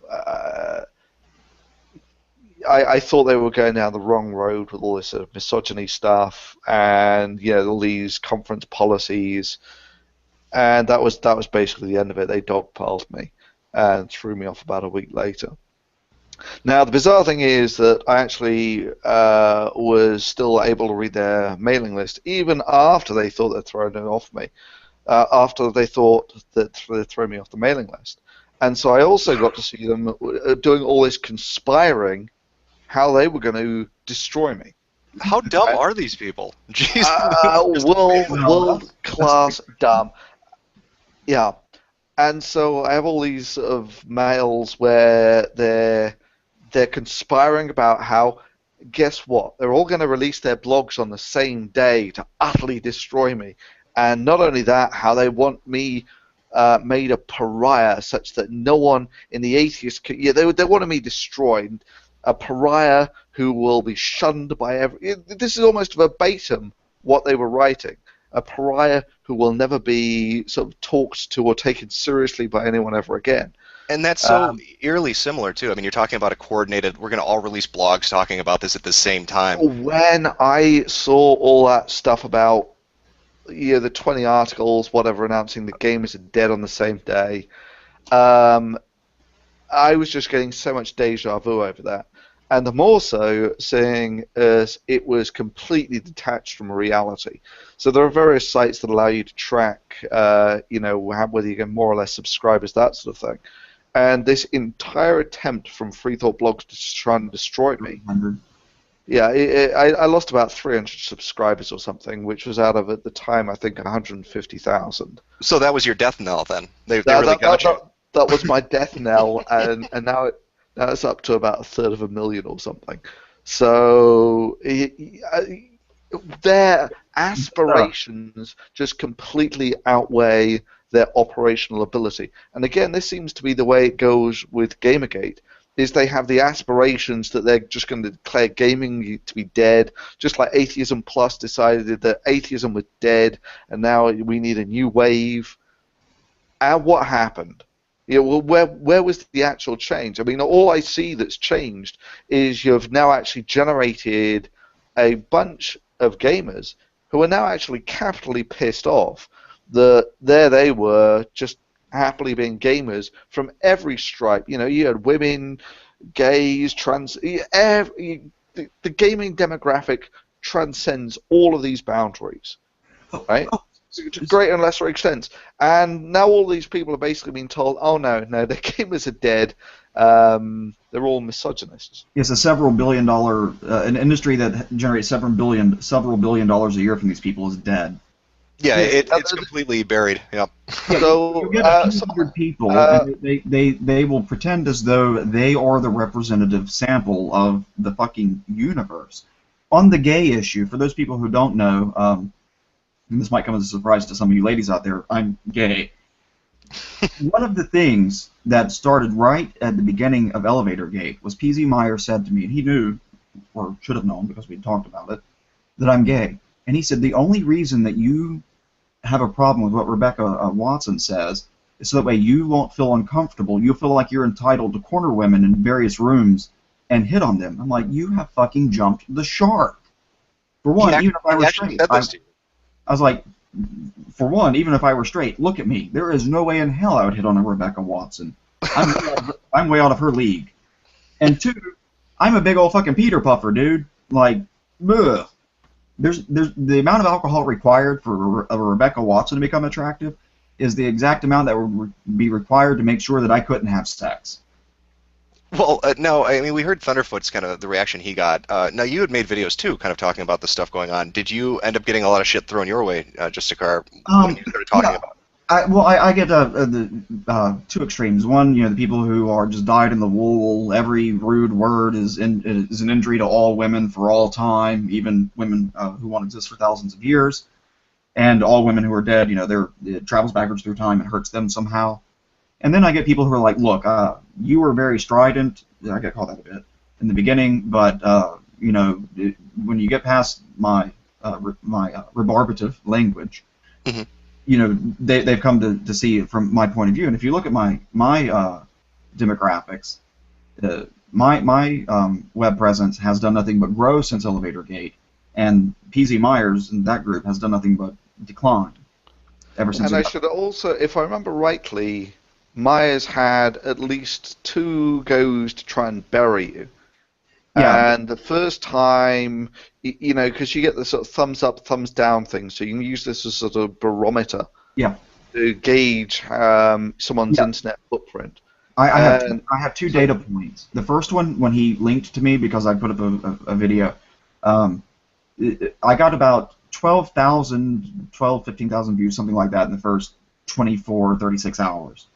I thought they were going down the wrong road with all this sort of misogyny stuff and all these conference policies, and that was basically the end of it. They dogpiled me and threw me off about a week later. Now the bizarre thing is that I actually was still able to read their mailing list even after they thought they'd thrown it off me. After they thought that they'd throw me off the mailing list, and so I also got to see them doing all this conspiring, how they were going to destroy me. How dumb are these people? Jeez. World class dumb. Yeah, and so I have all these sort of mails where they're conspiring about how, guess what? They're all going to release their blogs on the same day to utterly destroy me. And not only that, how they want me made a pariah such that no one in the atheist they wanted me destroyed, a pariah who will be shunned by this is almost verbatim what they were writing, a pariah who will never be sort of talked to or taken seriously by anyone ever again. And that's so eerily similar, too. I mean, you're talking about a coordinated, we're going to all release blogs talking about this at the same time. When I saw all that stuff about the 20 articles, whatever, announcing the game is dead on the same day, I was just getting so much deja vu over that. And the more so seeing as it was completely detached from reality. So there are various sites that allow you to track, whether you get more or less subscribers, that sort of thing. And this entire attempt from Free Thought Blogs to try and destroy me. 100. Yeah, I lost about 300 subscribers or something, which was out of, at the time, I think 150,000. So that was your death knell then? They really got you? That was my death knell, and now it's up to about 1/3 of a million or something. So their aspirations just completely outweigh their operational ability. And again, this seems to be the way it goes with Gamergate, is they have the aspirations that they're just going to declare gaming to be dead, just like Atheism Plus decided that atheism was dead, and now we need a new wave. And what happened? Well, where was the actual change? I mean, all I see that's changed is you've now actually generated a bunch of gamers who are now actually capitally pissed off that there they were just happily being gamers from every stripe. You had women, gays, trans. The gaming demographic transcends all of these boundaries, right? To greater and lesser extents. And now all these people are basically being told, oh no, the gamers are dead. They're all misogynists. It's a several billion dollar, an industry that generates several billion dollars a year from these people is dead. Yeah, it's completely buried. Yep. So you get 100 people, and they will pretend as though they are the representative sample of the fucking universe. On the gay issue, for those people who don't know, and this might come as a surprise to some of you ladies out there, I'm gay. One of the things that started right at the beginning of Elevator Gate was PZ Meyer said to me, and he knew, or should have known because we'd talked about it, that I'm gay. And he said, the only reason that you have a problem with what Rebecca Watson says is so that way you won't feel uncomfortable. You'll feel like you're entitled to corner women in various rooms and hit on them. I'm like, you have fucking jumped the shark. For one, even if I were straight, I was like, for one, even if I were straight, look at me. There is no way in hell I would hit on a Rebecca Watson. I'm way out of her league. And two, I'm a big old fucking Peter Puffer, dude. Like, ugh. There's the amount of alcohol required for a Rebecca Watson to become attractive is the exact amount that would be required to make sure that I couldn't have sex. Well, no, I mean, we heard Thunderfoot's kind of the reaction he got. Now, you had made videos, too, kind of talking about the stuff going on. Did you end up getting a lot of shit thrown your way, Justicar, when you started talking about it? I get the two extremes. One, the people who are just dyed in the wool. Every rude word is an injury to all women for all time, even women who won't exist for thousands of years. And all women who are dead, it travels backwards through time and hurts them somehow. And then I get people who are like, look, you were very strident. I get called that a bit in the beginning, but when you get past my rebarbative language, mm-hmm. They've come to see it from my point of view. And if you look at my demographics, my web presence has done nothing but grow since Elevator Gate, and PZ Myers and that group has done nothing but decline ever since. And I should also, if I remember rightly, Myers had at least 2 goes to try and bury you. Yeah. And the first time, because you get the sort of thumbs up, thumbs down thing, so you can use this as sort of barometer to gauge someone's internet footprint. I have 2 data points. The first one, when he linked to me because I put up a video, I got about 15,000 views, something like that, in the first 24, 36 hours.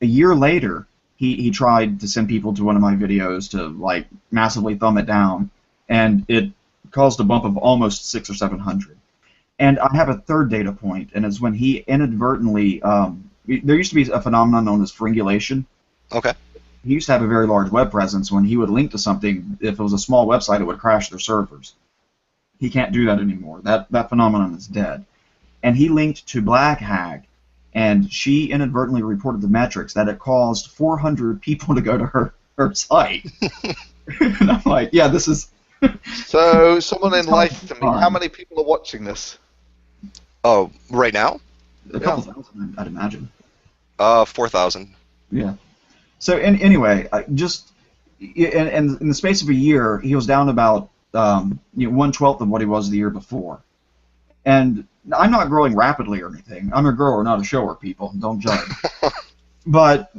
A year later, he tried to send people to one of my videos to like massively thumb it down, and it caused a bump of almost 600 or 700. And I have a third data point, and it's when he inadvertently there used to be a phenomenon known as fringulation. Okay. He used to have a very large web presence. When he would link to something, if it was a small website, it would crash their servers. He can't do that anymore. That phenomenon is dead. And he linked to Black Hag, and she inadvertently reported the metrics that it caused 400 people to go to her site. And I'm like, yeah, this is... So, someone enlightened me. How many people are watching this? Oh, right now? A couple thousand, I'd imagine. 4,000. Yeah. So, anyway, in the space of a year, he was down about 1/12 of what he was the year before. And I'm not growing rapidly or anything. I'm a grower, not a shower, people. Don't judge. But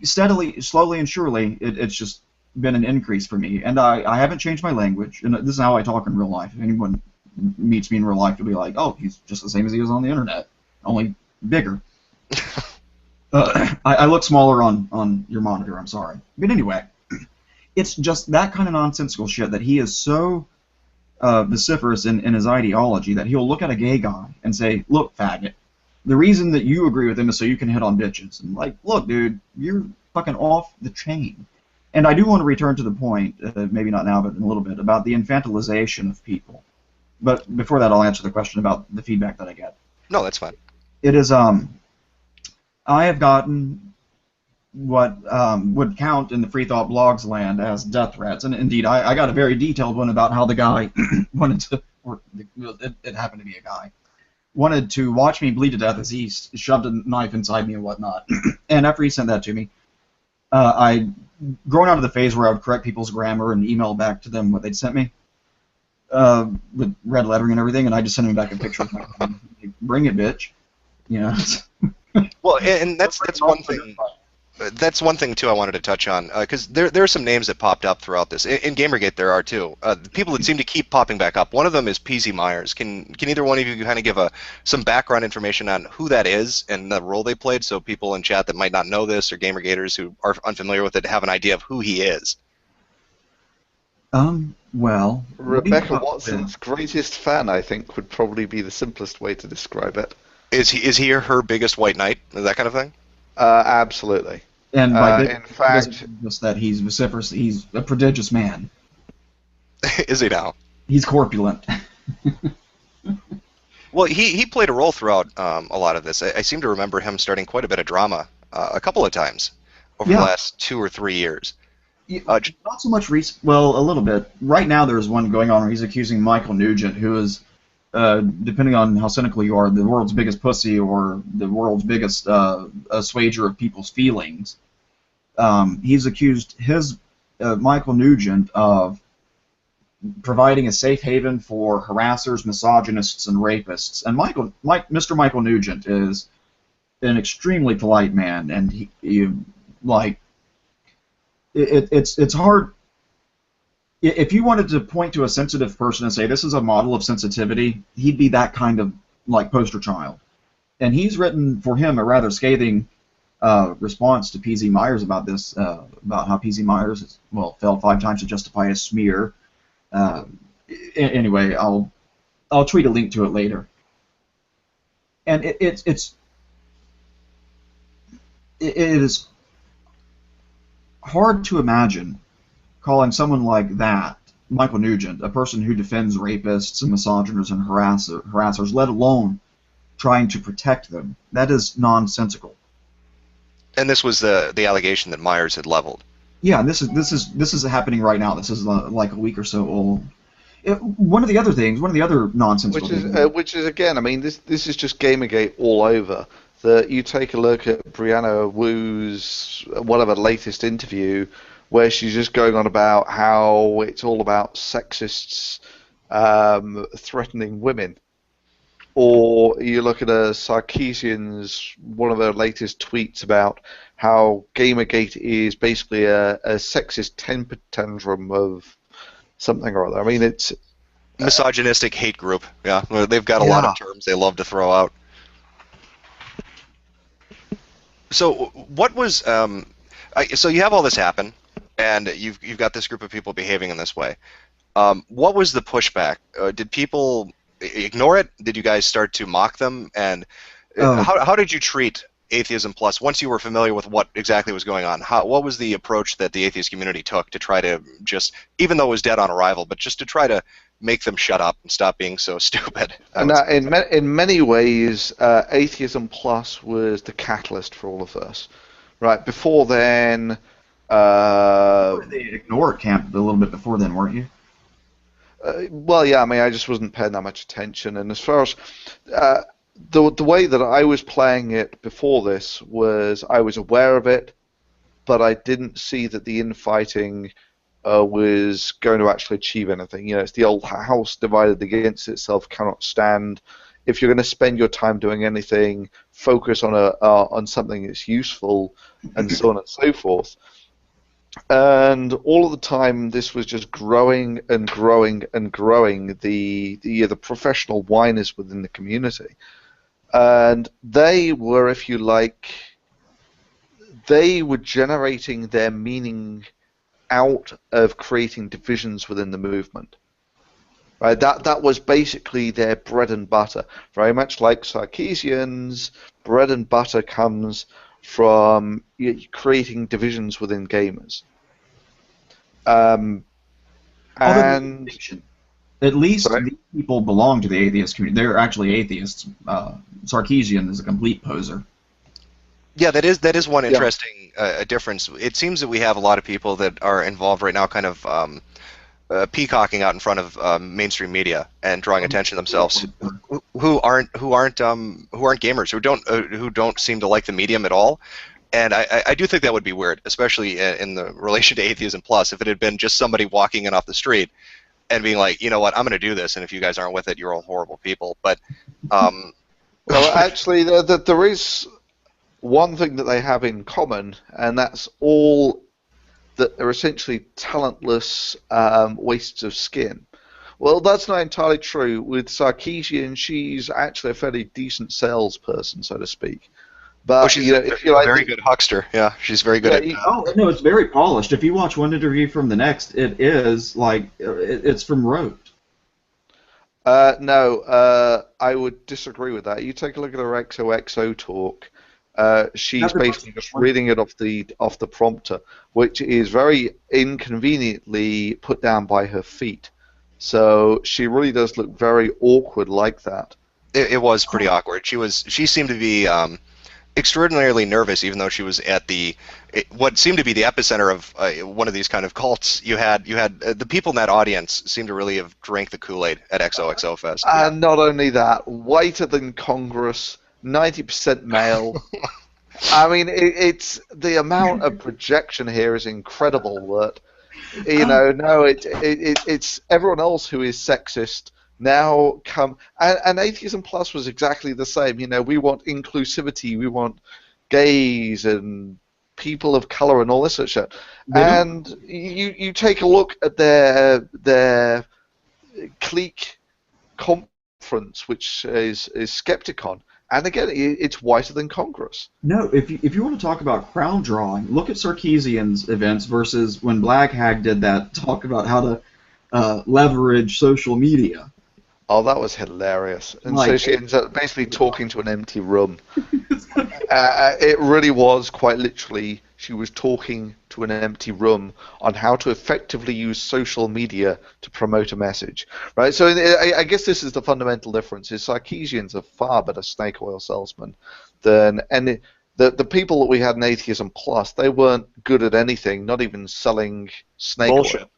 steadily, slowly and surely, it's just been an increase for me. And I haven't changed my language. And this is how I talk in real life. If anyone meets me in real life, they'll be like, oh, he's just the same as he is on the internet, only bigger. I look smaller on your monitor, I'm sorry. But anyway, it's just that kind of nonsensical shit that he is so vociferous in his ideology that he'll look at a gay guy and say, "Look, faggot, the reason that you agree with him is so you can hit on bitches." And like, look, dude, you're fucking off the chain. And I do want to return to the point, maybe not now, but in a little bit, about the infantilization of people. But before that, I'll answer the question about the feedback that I get. No, that's fine. It is, I have gotten what would count in the Free Thought Blogs land as death threats. And indeed, I got a very detailed one about how the guy wanted to, or it happened to be a guy, wanted to watch me bleed to death as he shoved a knife inside me and whatnot. And after he sent that to me, I'd grown out of the phase where I would correct people's grammar and email back to them what they'd sent me with red lettering and everything, and I just sent him back a picture of my phone. Bring it, bitch. You know. Well, and that's one thing. That's one thing too I wanted to touch on, because there are some names that popped up throughout this. In Gamergate there are too. The people that seem to keep popping back up. One of them is PZ Myers. Can either one of you kind of give some background information on who that is and the role they played, so people in chat that might not know this, or Gamergaters who are unfamiliar with it, have an idea of who he is? Well, Rebecca Watson's greatest fan, I think, would probably be the simplest way to describe it. Is he or her biggest white knight? That kind of thing? Absolutely. And by in fact, just that he's vociferous. He's a prodigious man. Is he now? He's corpulent. Well, he played a role throughout a lot of this. I seem to remember him starting quite a bit of drama a couple of times over the last 2 or 3 years. Not so much well, a little bit. Right now there's one going on where he's accusing Michael Nugent, who is, depending on how cynical you are, the world's biggest pussy or the world's biggest assuager of people's feelings. He's accused Michael Nugent of providing a safe haven for harassers, misogynists, and rapists. And Mr. Michael Nugent is an extremely polite man, and it's hard. If you wanted to point to a sensitive person and say this is a model of sensitivity, he'd be that kind of poster child. And he's written for him a rather scathing response to PZ Myers about this, about how PZ Myers failed 5 times to justify a smear. Anyway, I'll tweet a link to it later. And it is hard to imagine calling someone like that, Michael Nugent, a person who defends rapists and misogynists and harassers, let alone trying to protect them. That is nonsensical. And this was the allegation that Myers had leveled. Yeah, this is happening right now. This is like a week or so old. One of the other nonsensical things, which is again, I mean, this is just Gamergate all over. That you take a look at Brianna Wu's whatever latest interview, where she's just going on about how it's all about sexists threatening women. Or you look at Sarkeesian's, one of her latest tweets about how Gamergate is basically a sexist temper tantrum of something or other. I mean, it's... misogynistic hate group, yeah. They've got a lot of terms they love to throw out. So what was... so you have all this happen, and you've got this group of people behaving in this way. What was the pushback? Did people ignore it? Did you guys start to mock them? And how did you treat Atheism Plus once you were familiar with what exactly was going on? What was the approach that the atheist community took to try to just, even though it was dead on arrival, but just to try to make them shut up and stop being so stupid? In many ways, Atheism Plus was the catalyst for all of this. Right, before then... they ignored camp a little bit before then, weren't you? Well, yeah, I mean, I just wasn't paying that much attention. And as far as the way that I was playing it before this was I was aware of it, but I didn't see that the infighting was going to actually achieve anything. You know, it's the old house divided against itself cannot stand. If you're going to spend your time doing anything, focus on something that's useful, and so on and so forth. And all of the time, this was just growing and growing and growing. The professional whiners within the community, and they were, if you like, they were generating their meaning out of creating divisions within the movement. Right, that was basically their bread and butter. Very much like Sarkeesian's bread and butter comes from creating divisions within gamers. And at least sorry? these people belong to the atheist community. They're actually atheists. Sarkeesian is a complete poser. Yeah, that is one interesting difference. It seems that we have a lot of people that are involved right now, kind of peacocking out in front of mainstream media and drawing attention to themselves, who aren't gamers, who don't seem to like the medium at all. And I do think that would be weird, especially in the relation to Atheism Plus, if it had been just somebody walking in off the street and being like, you know what, I'm going to do this, and if you guys aren't with it, you're all horrible people. But well, actually, there is one thing that they have in common, and that's all that they're essentially talentless wastes of skin. Well, that's not entirely true. With Sarkeesian, she's actually a fairly decent salesperson, so to speak. But she's if you like, very good huckster. Yeah, she's very good at. No, it's very polished. If you watch one interview from the next, it is like it's from rote. No, I would disagree with that. You take a look at her XOXO talk. She's basically just reading it off the prompter, which is very inconveniently put down by her feet. So she really does look very awkward like that. It was pretty awkward. She seemed to be extraordinarily nervous, even though she was at what seemed to be the epicenter of one of these kind of cults. You had the people in that audience seemed to really have drank the Kool-Aid at XOXO Fest. And not only that, whiter than Congress, 90% male. I mean, it's the amount of projection here is incredible. That it's everyone else who is sexist now come, and Atheism Plus was exactly the same. We want inclusivity, we want gays and people of color and all this sort of shit. And you take a look at their clique conference, which is Skepticon, and again, it's whiter than Congress. No, if you want to talk about crowd drawing, look at Sarkeesian's events versus when Black Hag did that talk about how to leverage social media. Oh, that was hilarious. And so she ends up basically talking to an empty room. It really was quite literally, she was talking to an empty room on how to effectively use social media to promote a message. Right? So I guess this is the fundamental difference, is Sarkeesian's a far better snake oil salesman than any. The people that we had in Atheism Plus, they weren't good at anything, not even selling snake Bullshit. oil.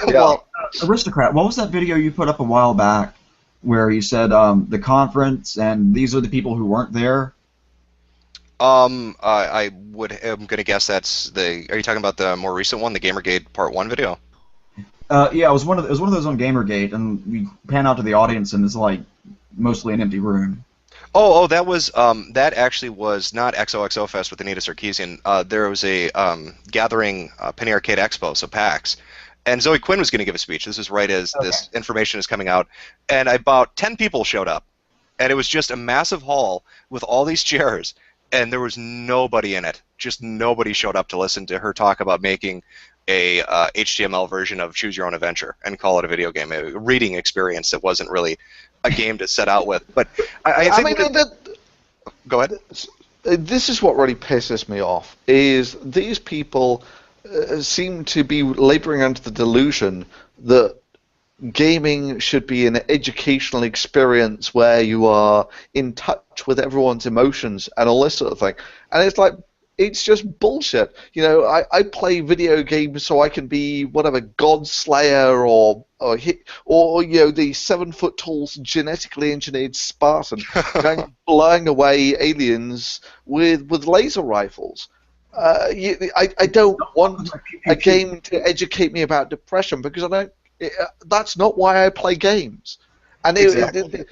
Yeah. Well, Aristocrat, what was that video you put up a while back where you said the conference and these are the people who weren't there? I'm going to guess that's the. Are you talking about the more recent one, the Gamergate Part 1 video? Yeah, it was one of those on Gamergate, and we pan out to the audience, and it's like mostly an empty room. Oh, that was that actually was not XOXO Fest with Anita Sarkeesian. There was a gathering, Penny Arcade Expo, so PAX, and Zoe Quinn was going to give a speech. This is right as this information is coming out, and about 10 people showed up, and it was just a massive hall with all these chairs, and there was nobody in it. Just nobody showed up to listen to her talk about making a HTML version of Choose Your Own Adventure and call it a video game, a reading experience that wasn't really a game to set out with. But I think go ahead. This is what really pisses me off, is these people seem to be laboring under the delusion that gaming should be an educational experience where you are in touch with everyone's emotions and all this sort of thing. And it's like, it's just bullshit. I play video games so I can be whatever God Slayer or the 7-foot-tall genetically engineered Spartan going blowing away aliens with laser rifles. I don't want a game to educate me about depression because that's not why I play games. And exactly.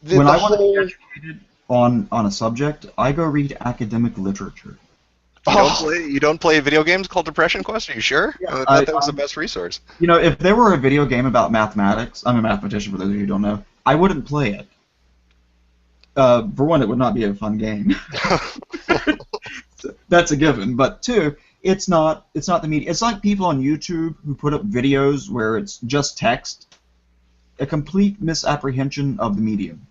When I want to be educated on a subject, I go read academic literature. You don't play video games called Depression Quest? Are you sure? Yeah, I thought that was the best resource. If there were a video game about mathematics, I'm a mathematician for those of you who don't know, I wouldn't play it. For one, it would not be a fun game. That's a given. But two, It's not the media. It's like people on YouTube who put up videos where it's just text. A complete misapprehension of the medium.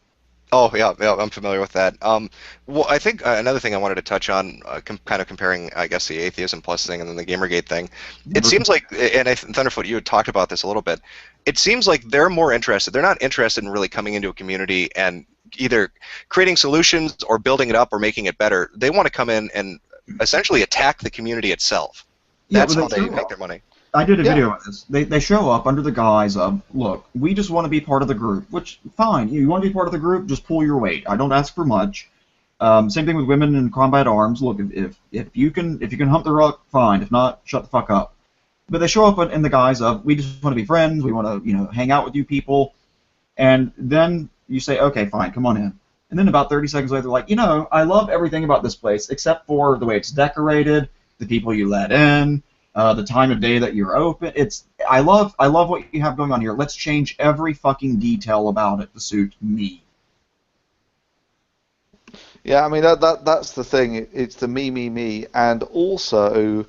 Oh yeah, yeah, I'm familiar with that. Well, I think another thing I wanted to touch on, kind of comparing, I guess, the Atheism Plus thing and then the Gamergate thing. It seems like, and Thunderfoot, you had talked about this a little bit. It seems like they're more interested. They're not interested in really coming into a community and either creating solutions or building it up or making it better. They want to come in and essentially attack the community itself. That's how they make their money. I did a video on this. They show up under the guise of, look, we just want to be part of the group, which, fine, you want to be part of the group, just pull your weight. I don't ask for much. Same thing with women in combat arms. Look, if you can hump the rock, fine. If not, shut the fuck up. But they show up in the guise of, we just want to be friends, we want to, hang out with you people, and then you say, okay, fine, come on in. And then about 30 seconds later, they're like, I love everything about this place, except for the way it's decorated, the people you let in, the time of day that you're open. I love what you have going on here. Let's change every fucking detail about it to suit me. Yeah, I mean that's the thing. It's the me, and also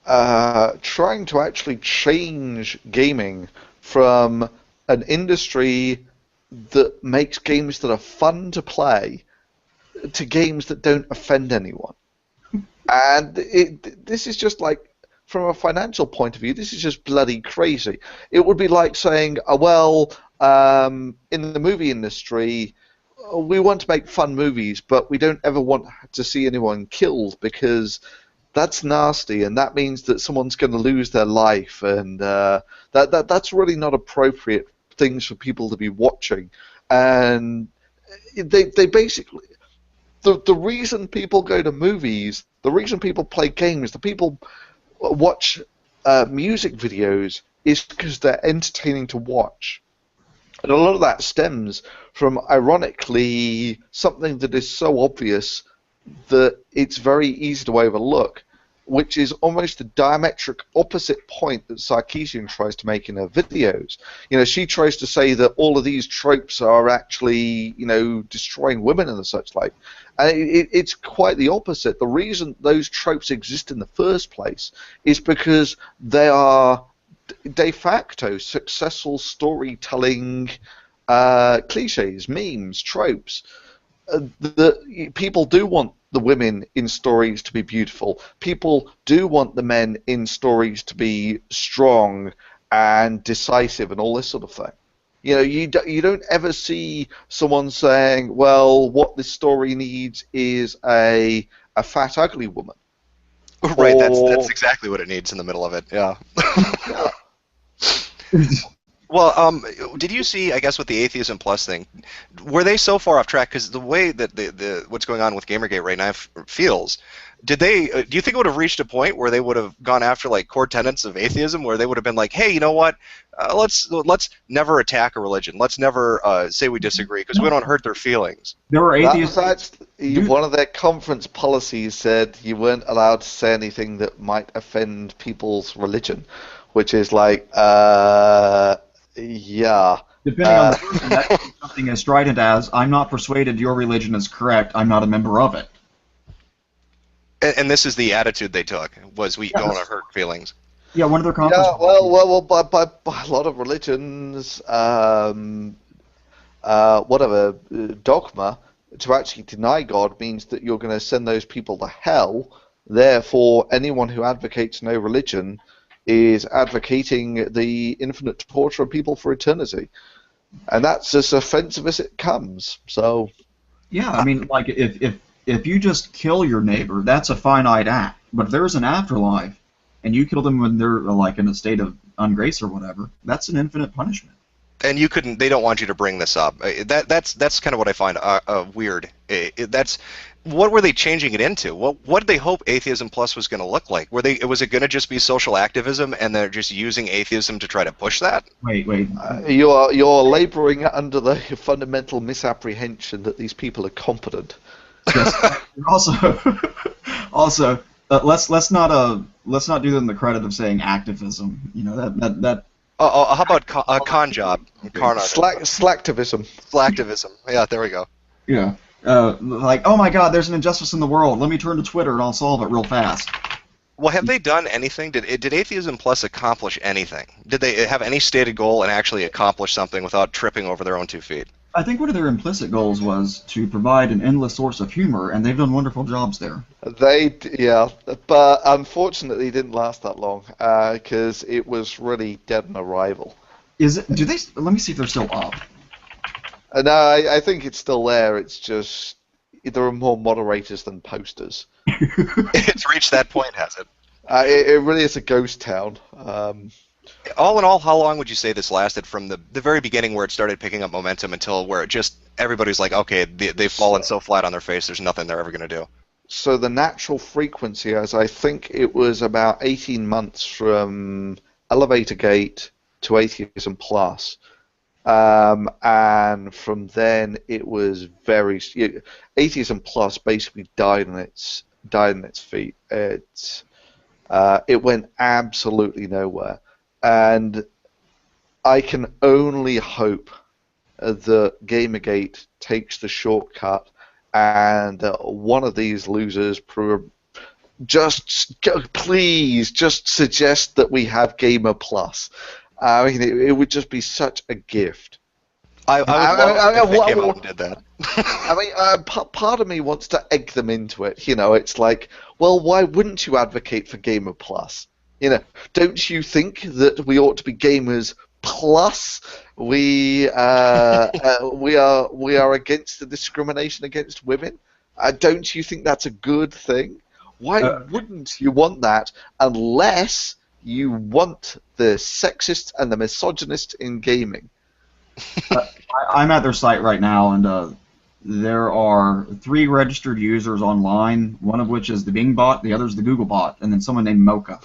trying to actually change gaming from an industry that makes games that are fun to play to games that don't offend anyone. And this is just like, from a financial point of view, this is just bloody crazy. It would be like saying, in the movie industry, we want to make fun movies, but we don't ever want to see anyone killed because that's nasty, and that means that someone's going to lose their life, and that's really not appropriate things for people to be watching. And they basically, the reason people go to movies, the reason people play games, the people watch music videos is because they're entertaining to watch. And a lot of that stems from, ironically, something that is so obvious that it's very easy to overlook, which is almost the diametric opposite point that Sarkeesian tries to make in her videos. She tries to say that all of these tropes are actually, destroying women and such like. And it's quite the opposite. The reason those tropes exist in the first place is because they are de facto successful storytelling cliches, memes, tropes. People do want the women in stories to be beautiful. People do want the men in stories to be strong and decisive and all this sort of thing. You don't ever see someone saying, well, what this story needs is a fat, ugly woman. Right, that's exactly what it needs in the middle of it, yeah. Well, did you see, I guess, with the Atheism Plus thing, were they so far off track? Because the way that the what's going on with Gamergate right now feels, do you think it would have reached a point where they would have gone after like core tenets of atheism, where they would have been like, hey, you know what, let's never attack a religion, let's never say we disagree because we don't hurt their feelings. There were atheists. One of their conference policies said you weren't allowed to say anything that might offend people's religion, which is like, yeah. Depending on the person, that could be something as strident as, I'm not persuaded your religion is correct, I'm not a member of it. And this is the attitude they took, was we don't want to hurt feelings. Yeah, one of their conference. Yeah, well, by a lot of religions, dogma, to actually deny God means that you're going to send those people to hell. Therefore, anyone who advocates no religion is advocating the infinite torture of people for eternity. And that's as offensive as it comes. So, yeah, I mean, like, if you just kill your neighbor, that's a finite act. But if there's an afterlife, and you kill them when they're, like, in a state of ungrace or whatever, that's an infinite punishment. And they don't want you to bring this up. That's kind of what I find weird. What were they changing it into? What did they hope Atheism Plus was going to look like? Was it going to just be social activism, and they're just using atheism to try to push that? Wait. You're laboring under the fundamental misapprehension that these people are competent. Yes. Also, let's not do them the credit of saying activism. That. How about con job? Slacktivism. Slacktivism. Yeah, there we go. Yeah. Like, oh my God, there's an injustice in the world. Let me turn to Twitter and I'll solve it real fast. Well, have they done anything? Did Atheism Plus accomplish anything? Did they have any stated goal and actually accomplish something without tripping over their own 2 feet? I think one of their implicit goals was to provide an endless source of humor, and they've done wonderful jobs there. Yeah, but unfortunately it didn't last that long because it was really dead on arrival. Is it? Do they? Let me see if they're still up. No, I think it's still there. It's just there are more moderators than posters. It's reached that point, has it? It really is a ghost town. All in all, how long would you say this lasted from the very beginning where it started picking up momentum until where it just everybody's like, okay, they've fallen so flat on their face, there's nothing they're ever going to do? So the natural frequency is, I think it was about 18 months from Elevator Gate to Atheism Plus. And from then it was Atheism Plus basically died on its feet. It went absolutely nowhere, and I can only hope that Gamergate takes the shortcut and one of these losers please just suggest that we have Gamer Plus. I mean, it would just be such a gift. I would love if they came out and did that. I mean, part of me wants to egg them into it. You know, it's like, well, why wouldn't you advocate for Gamer Plus? You know, don't you think that we ought to be Gamers Plus? We are against the discrimination against women. Don't you think that's a good thing? Why wouldn't you want that unless you want the sexist and the misogynist in gaming? I'm at their site right now, and there are 3 registered users online, one of which is the Bing bot, the other is the Google bot, and then someone named Mocha.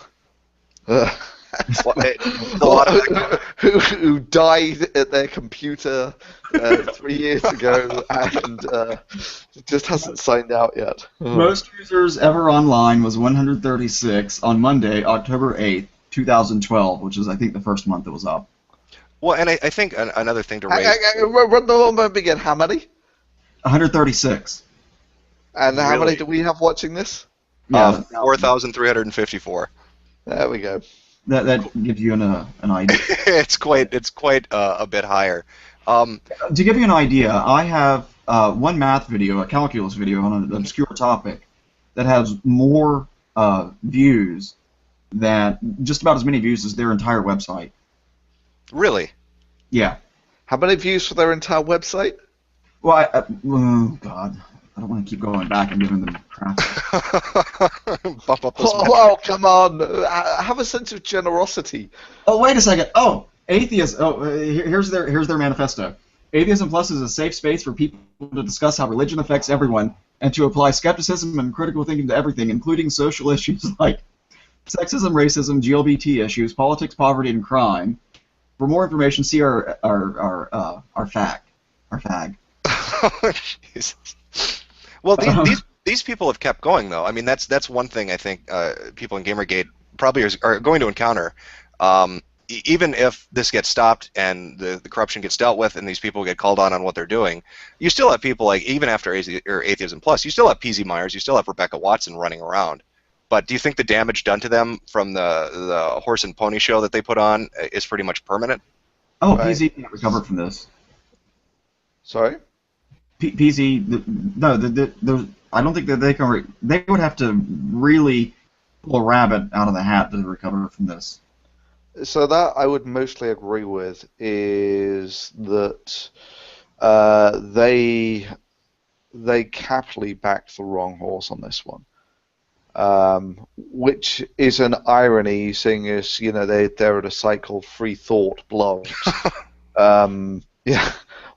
Who died at their computer 3 years ago and just hasn't signed out yet. Most users ever online was 136 on Monday, October 8th, 2012, which is, I think, the first month it was up. Well, and I think another thing to raise... Run the moment again. How many? 136. And how many do we have watching this? 4,354. There we go. That gives you an idea. It's quite a bit higher. To give you an idea, I have one math video, a calculus video on an obscure topic that has more views than just about as many views as their entire website. Really? Yeah. How many views for their entire website? Well, oh God, I don't want to keep going back and giving them crap. Bump up this Oh, come on! Have a sense of generosity. Oh, wait a second. Oh, atheists. Oh, here's their manifesto. Atheism Plus is a safe space for people to discuss how religion affects everyone and to apply skepticism and critical thinking to everything, including social issues like sexism, racism, LGBT issues, politics, poverty, and crime. For more information, see our fag. Oh, Jesus. Well, these people have kept going, though. I mean, that's one thing I think people in Gamergate probably are going to encounter. Even if this gets stopped and the corruption gets dealt with and these people get called on what they're doing, you still have people like, even after Atheism Plus, you still have PZ Myers, you still have Rebecca Watson running around. But do you think the damage done to them from the horse and pony show that they put on is pretty much permanent? Oh, right. PZ can't recover from this. Sorry? PZ, no, I don't think that they can. They would have to really pull a rabbit out of the hat to recover from this. So that I would mostly agree with is that they capitally backed the wrong horse on this one. Which is an irony, seeing as they're at a site called Free Thought Blogs.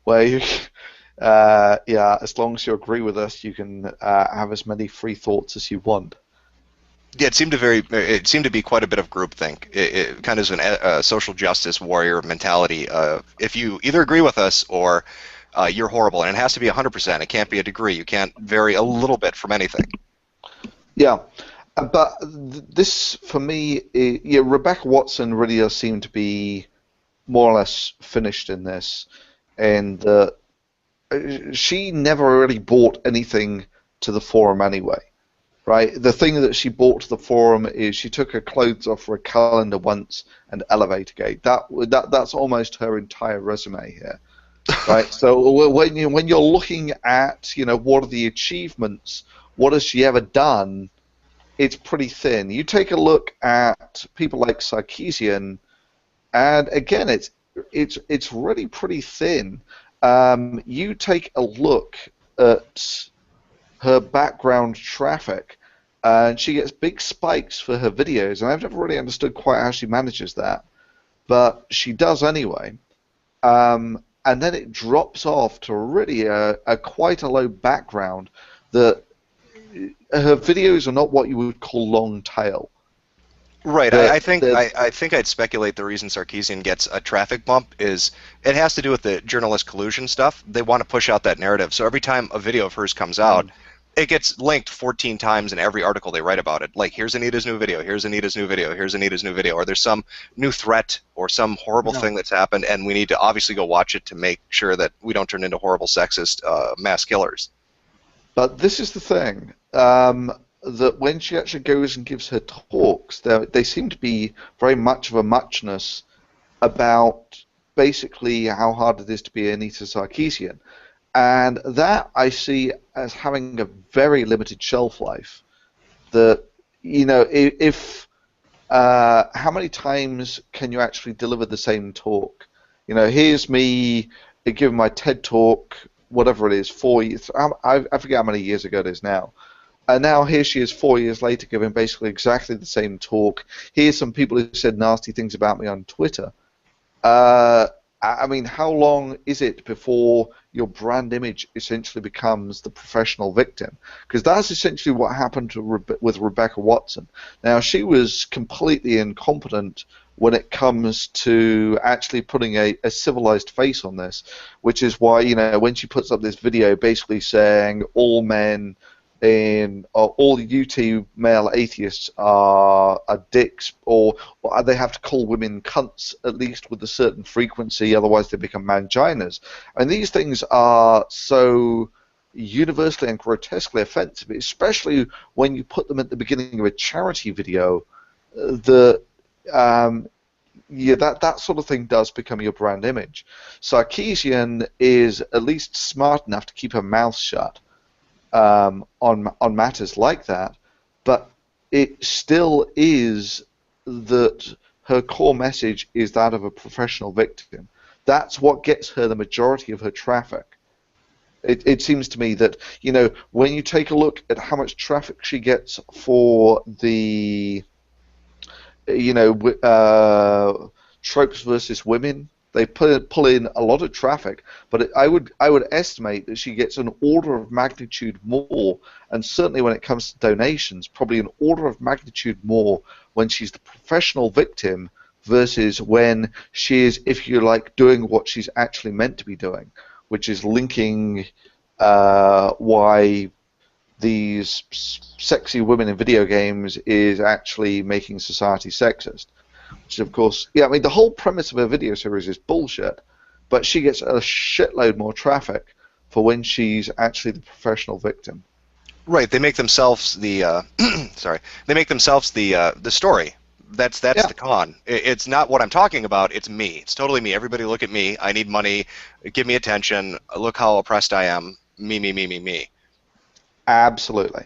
Where you, as long as you agree with us, you can have as many free thoughts as you want. Yeah, it seemed to be quite a bit of groupthink. It kind of is a social justice warrior mentality. If you either agree with us or you're horrible, and it has to be 100%. It can't be a degree. You can't vary a little bit from anything. Yeah, but this, for me, Rebecca Watson really does seem to be more or less finished in this, and she never really brought anything to the forum anyway. right? The thing that she brought to the forum is she took her clothes off for a calendar once and elevator gate. That's almost her entire resume here, right? So when you're looking at, you know, what are the achievements, what has she ever done? It's pretty thin. You take a look at people like Sarkeesian, and again, it's really pretty thin. You take a look at her background traffic, and she gets big spikes for her videos, and I've never really understood quite how she manages that, but she does anyway. And then it drops off to really a quite a low background. That her videos are not what you would call long tail. Right. The- I think I'd speculate the reason Sarkeesian gets a traffic bump is it has to do with the journalist collusion stuff. They want to push out that narrative. So every time a video of hers comes out, it gets linked 14 times in every article they write about it. Like, here's Anita's new video, here's Anita's new video, here's Anita's new video, or there's some new threat or some horrible thing that's happened, and we need to obviously go watch it to make sure that we don't turn into horrible sexist mass killers. But this is the thing, that when she actually goes and gives her talks, they seem to be very much of a muchness about basically how hard it is to be Anita Sarkeesian. And that I see as having a very limited shelf life. That, you know, if how many times can you actually deliver the same talk? You know, here's me giving my TED talk, whatever it is, 4 years. I forget how many years ago it is now. And now here she is 4 years later giving basically exactly the same talk. Here's some people who said nasty things about me on Twitter. I mean, how long is it before your brand image essentially becomes the professional victim? Because that's essentially what happened with Rebecca Watson. Now, she was completely incompetent when it comes to actually putting a civilized face on this, which is why, you know, when she puts up this video basically saying all men all UT male atheists are dicks, or they have to call women cunts at least with a certain frequency, otherwise they become manginas. And these things are so universally and grotesquely offensive, especially when you put them at the beginning of a charity video. That sort of thing does become your brand image. Sarkeesian is at least smart enough to keep her mouth shut on matters like that, but it still is that her core message is that of a professional victim. That's what gets her the majority of her traffic. It seems to me that, you know, when you take a look at how much traffic she gets for the, you know, tropes versus women, they pull in a lot of traffic, but I would estimate that she gets an order of magnitude more, and certainly when it comes to donations, probably an order of magnitude more when she's the professional victim versus when she is, if you like, doing what she's actually meant to be doing, which is linking why these sexy women in video games is actually making society sexist. Which, of course, yeah, I mean, the whole premise of her video series is bullshit, but she gets a shitload more traffic for when she's actually the professional victim. Right. They make themselves the sorry. They make themselves the story. That's the con. It's not what I'm talking about. It's me. It's totally me. Everybody look at me. I need money. Give me attention. Look how oppressed I am. Me, me, me, me, me. Absolutely.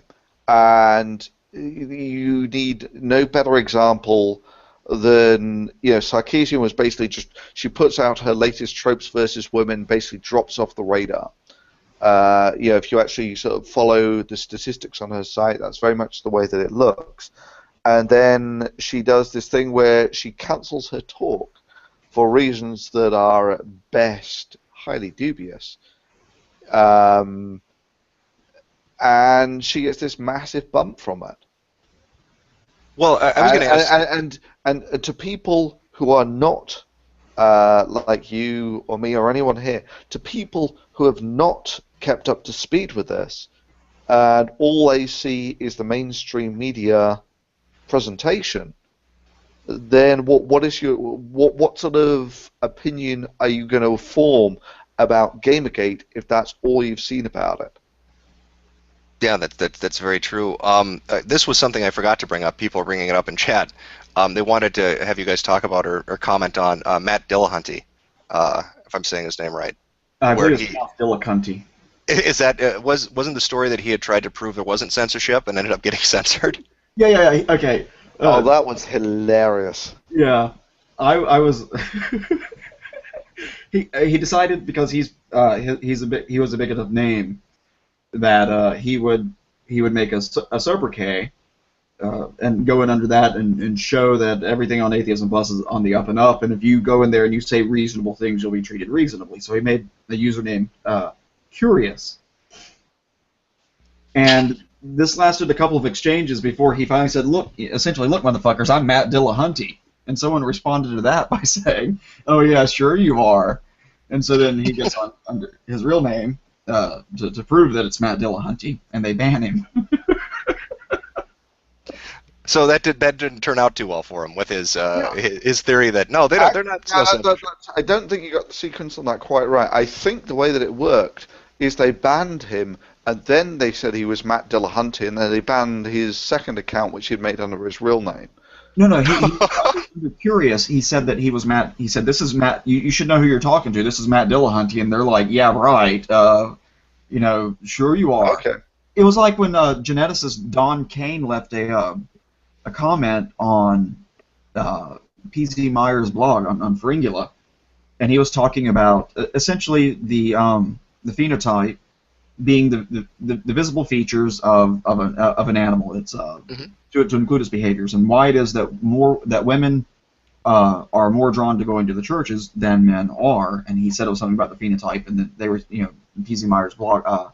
And you need no better example than, you know, Sarkeesian was basically just, she puts out her latest tropes versus women, basically drops off the radar. You know, if you actually sort of follow the statistics on her site, that's very much the way that it looks. And then she does this thing where she cancels her talk for reasons that are at best highly dubious. And she gets this massive bump from it. Well, I was going to ask... And to people who are not like you or me or anyone here, to people who have not kept up to speed with this, and all they see is the mainstream media presentation, then what sort of opinion are you going to form about Gamergate if that's all you've seen about it? Yeah, that's very true. This was something I forgot to bring up. People are bringing it up in chat. They wanted to have you guys talk about or comment on Matt Dillahunty, if I'm saying his name right. I Where believe it's he pronounced Dillahunty. is that wasn't the story that he had tried to prove there wasn't censorship and ended up getting censored? Yeah, okay. Oh, that one's hilarious. Yeah, I was. he decided because he was a bigot of name that he would make a sobriquet and go in under that and show that everything on Atheism Plus is on the up and up, and if you go in there and you say reasonable things, you'll be treated reasonably. So he made the username Curious, and this lasted a couple of exchanges before he finally said, "Look, essentially, look, motherfuckers, I'm Matt Dillahunty." And someone responded to that by saying, "Oh yeah, sure you are." And so then he gets on under his real name to prove that it's Matt Dillahunty, and they ban him. So that didn't turn out too well for him with his theory that no, they're not. I don't think you got the sequence on that quite right. I think the way that it worked is they banned him, and then they said he was Matt Dillahunty, and then they banned his second account, which he'd made under his real name. No, he was curious. He said that he was Matt. He said, "This is Matt. You should know who you're talking to. This is Matt Dillahunty." And they're like, "Yeah, right. Sure you are." Okay. It was like when geneticist Don Kane left a comment on PZ Meyer's blog on Fringula, and he was talking about essentially the phenotype being the visible features of an animal. It's to include its behaviors, and why it is that women are more drawn to going to the churches than men are. And he said it was something about the phenotype, and that they were, PZ Meyer's blog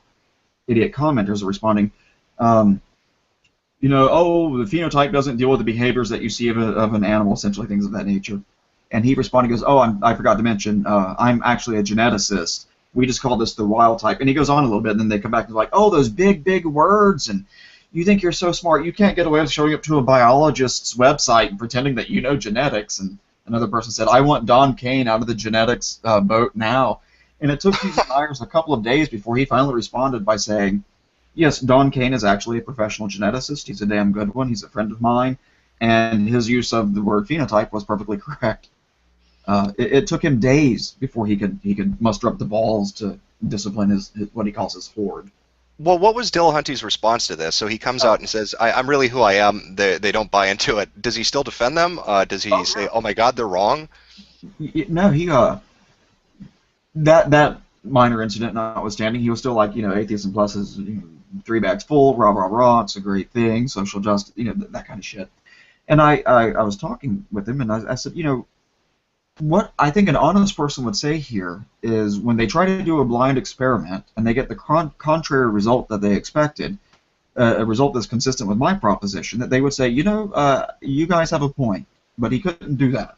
idiot commenters are responding. Oh, the phenotype doesn't deal with the behaviors that you see of an animal, essentially things of that nature. And he responded, goes, "Oh, I forgot to mention, I'm actually a geneticist. We just call this the wild type." And he goes on a little bit, and then they come back and like, "Oh, those big words, and you think you're so smart. You can't get away with showing up to a biologist's website and pretending that you know genetics." And another person said, "I want Don Kane out of the genetics boat now." And it took PZ Myers a couple of days before he finally responded by saying, "Yes, Don Kane is actually a professional geneticist. He's a damn good one. He's a friend of mine, and his use of the word phenotype was perfectly correct." It took him days before he could muster up the balls to discipline his what he calls his horde. Well, what was Dillahunty's response to this? So he comes out and says, I'm really who I am. They don't buy into it. Does he still defend them? Does he say, "Oh my God, they're wrong"? No, he that minor incident notwithstanding, he was still like, Atheism Plus is 3 bags full, rah rah rah. It's a great thing, social justice, that kind of shit. And I was talking with him, and I said, what I think an honest person would say here is when they try to do a blind experiment and they get the contrary result that they expected, a result that's consistent with my proposition, that they would say, you guys have a point, but he couldn't do that.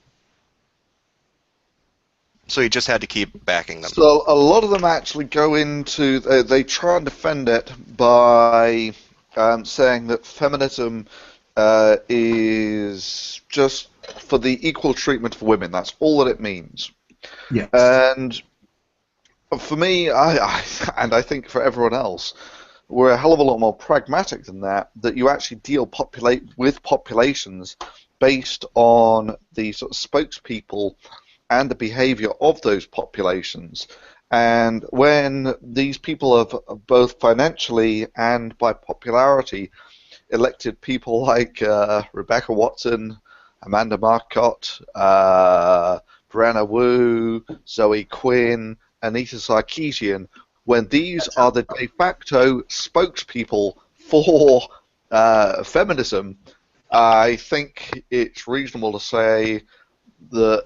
So he just had to keep backing them. So a lot of them actually go into, they try and defend it by saying that feminism is just for the equal treatment of women. That's all that it means. Yes. And for me, and I think for everyone else, we're a hell of a lot more pragmatic than that, that you actually deal with populations based on the sort of spokespeople and the behavior of those populations. And when these people have both financially and by popularity elected people like Rebecca Watson, Amanda Marcotte, Brenna Wu, Zoe Quinn, Anita Sarkeesian, when these are the de facto spokespeople for feminism, I think it's reasonable to say that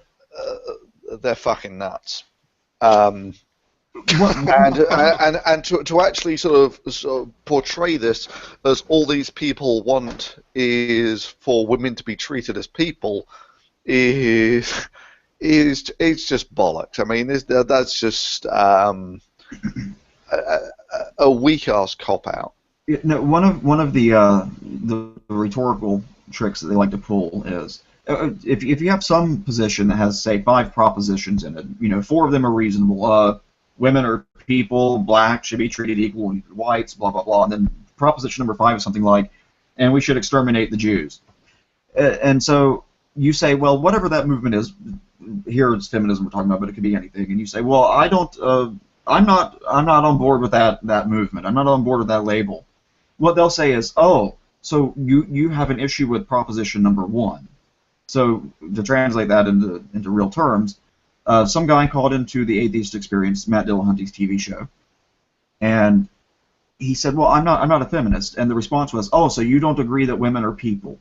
they're fucking nuts. And to actually sort of portray this as all these people want is for women to be treated as people is just bollocks. I mean, that's just a weak ass cop out. No, one of the rhetorical tricks that they like to pull is if you have some position that has, say, 5 propositions in it, 4 of them are reasonable. Women are people, black should be treated equal with whites, blah blah blah, and then proposition number 5 is something like, and we should exterminate the Jews. And so you say, well, whatever that movement is, here it's feminism we're talking about, but it could be anything. And you say, well, I'm not on board with that movement. I'm not on board with that label. What they'll say is, oh, so you have an issue with proposition number 1. So to translate that into real terms, some guy called into the Atheist Experience, Matt Dillahunty's TV show, and he said, well, I'm not a feminist. And the response was, oh, so you don't agree that women are people.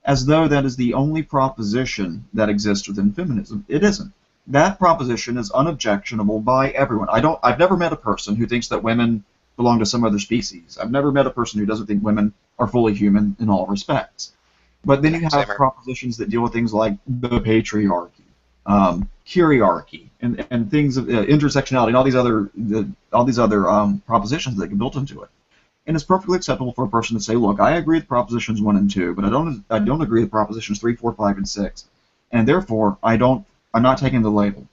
As though that is the only proposition that exists within feminism. It isn't. That proposition is unobjectionable by everyone. I've never met a person who thinks that women belong to some other species. I've never met a person who doesn't think women are fully human in all respects. But then you have propositions that deal with things like the patriarchy, curiarchy, and things of intersectionality, and all these other propositions that get built into it. And it's perfectly acceptable for a person to say, look, I agree with propositions 1 and 2, but I don't agree with propositions 3, 4, 5, and 6, and therefore I'm not taking the label.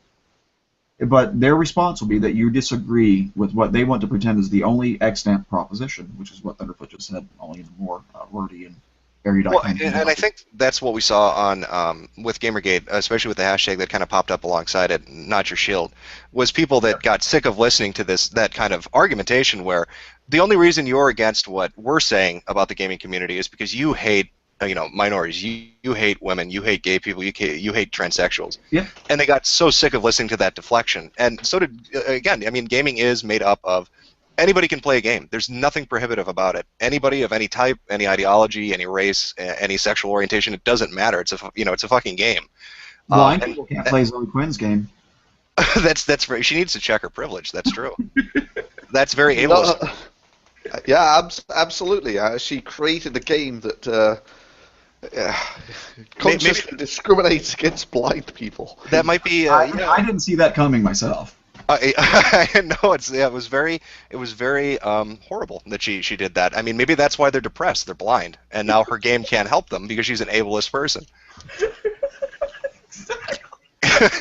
But their response will be that you disagree with what they want to pretend is the only extant proposition, which is what Thunderfoot just said, only in a more wordy and erudite. Well, and I think that's what we saw on with Gamergate, especially with the hashtag that kind of popped up alongside it, "Not Your Shield," was people that got sick of listening to that kind of argumentation where the only reason you're against what we're saying about the gaming community is because you hate minorities, you hate women, you hate gay people, you hate transsexuals. Yeah. And they got so sick of listening to that deflection. And so did, again, I mean, gaming is made up of anybody can play a game. There's nothing prohibitive about it. Anybody of any type, any ideology, any race, any sexual orientation, it doesn't matter. It's a fucking game. Blind people can't play Zoe Quinn's game. That's very. She needs to check her privilege. That's true. That's very ableist. Yeah, absolutely. She created a game that consciously discriminates against blind people. That might be. I didn't see that coming myself. No, it was very horrible that she did that. I mean, maybe that's why they're depressed. They're blind, and now her game can't help them because she's an ableist person.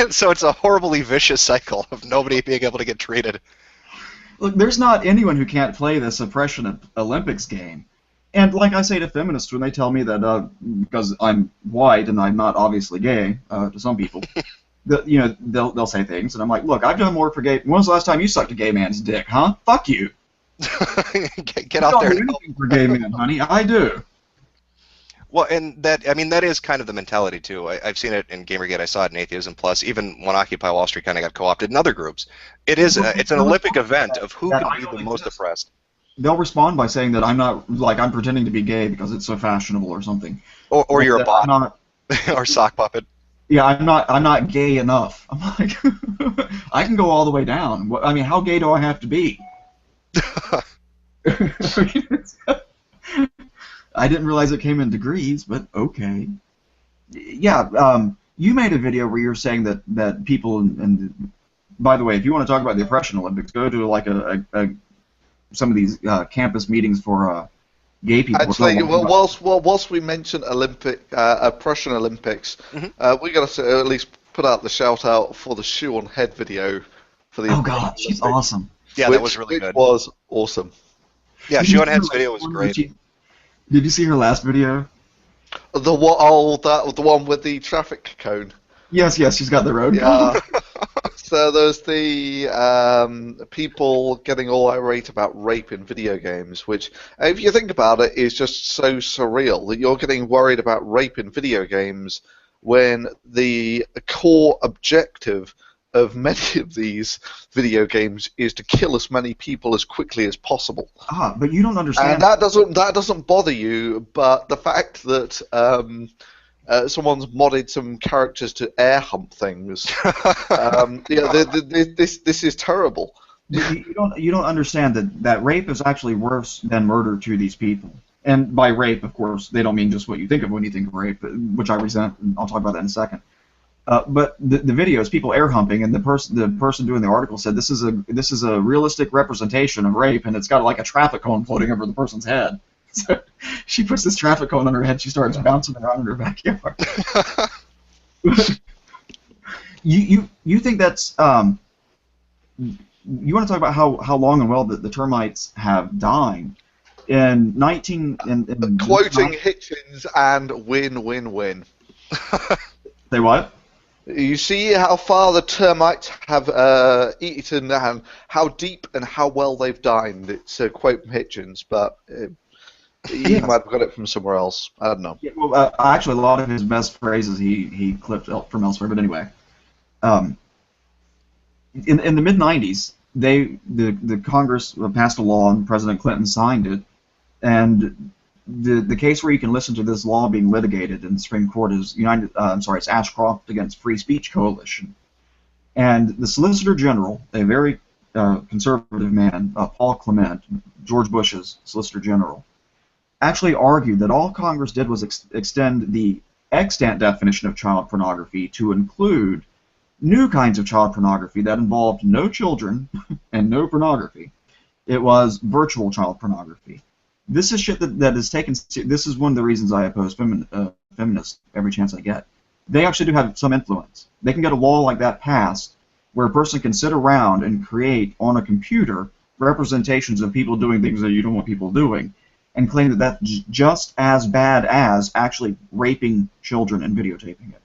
So it's a horribly vicious cycle of nobody being able to get treated. Look, there's not anyone who can't play this oppression Olympics game. And like I say to feminists when they tell me that because I'm white and I'm not obviously gay to some people, they'll say things, and I'm like, look, I've done more for gay. When was the last time you sucked a gay man's dick, huh? Fuck you. Get out there. I don't do anything for gay men, honey. I do. Well, and that is kind of the mentality too. I've seen it in Gamergate. I saw it in Atheism Plus. Even when Occupy Wall Street kind of got co-opted in other groups. It's an Olympic event of who can be the most oppressed. They'll respond by saying that I'm pretending to be gay because it's so fashionable or something. Or you're a bot. Or sock puppet. Yeah, I'm not gay enough. I'm like, I can go all the way down. I mean, how gay do I have to be? I didn't realize it came in degrees, but okay. Yeah, you made a video where you're saying that people, and by the way, if you want to talk about the Oppression Olympics, go to like some of these campus meetings for gay people. Actually, whilst we mention Oppression Olympics, we got to at least put out the shout out for the Shoe on Head video for the. Oh God, she's awesome. Yeah, that was really good. It was awesome. Yeah, Shoe on Head's video was great. Did you see her last video? The one with the traffic cone. Yes, she's got the road. Yeah. So there's the people getting all irate about rape in video games, which, if you think about it, is just so surreal that you're getting worried about rape in video games when the core objective of many of these video games is to kill as many people as quickly as possible. But you don't understand. And that doesn't bother you, but the fact that someone's modded some characters to air hump things, this is terrible. You don't understand that rape is actually worse than murder to these people. And by rape, of course, they don't mean just what you think of when you think of rape, which I resent, and I'll talk about that in a second. But the videos, people air humping, and the person doing the article said this is a realistic representation of rape, and it's got like a traffic cone floating over the person's head. So she puts this traffic cone on her head. She starts bouncing around in her backyard. You think that's you want to talk about how long and well the termites have dined? In 19 in Quoting Hitchens and win. say what? You see how far the termites have eaten and how deep and how well they've dined. It's a quote from Hitchens, but he might have got it from somewhere else. I don't know. Yeah, well, actually, a lot of his best phrases he clipped from elsewhere. But anyway, in the mid '90s, the Congress passed a law and President Clinton signed it, and the case where you can listen to this law being litigated in the Supreme Court is it's Ashcroft against Free Speech Coalition, and the Solicitor General, a very conservative man, Paul Clement, George Bush's Solicitor General, actually argued that all Congress did was extend the extant definition of child pornography to include new kinds of child pornography that involved no children and no pornography. It was virtual child pornography. This is shit that is taken. This is one of the reasons I oppose feminists every chance I get. They actually do have some influence. They can get a law like that passed where a person can sit around and create on a computer representations of people doing things that you don't want people doing, and claim that that's just as bad as actually raping children and videotaping it.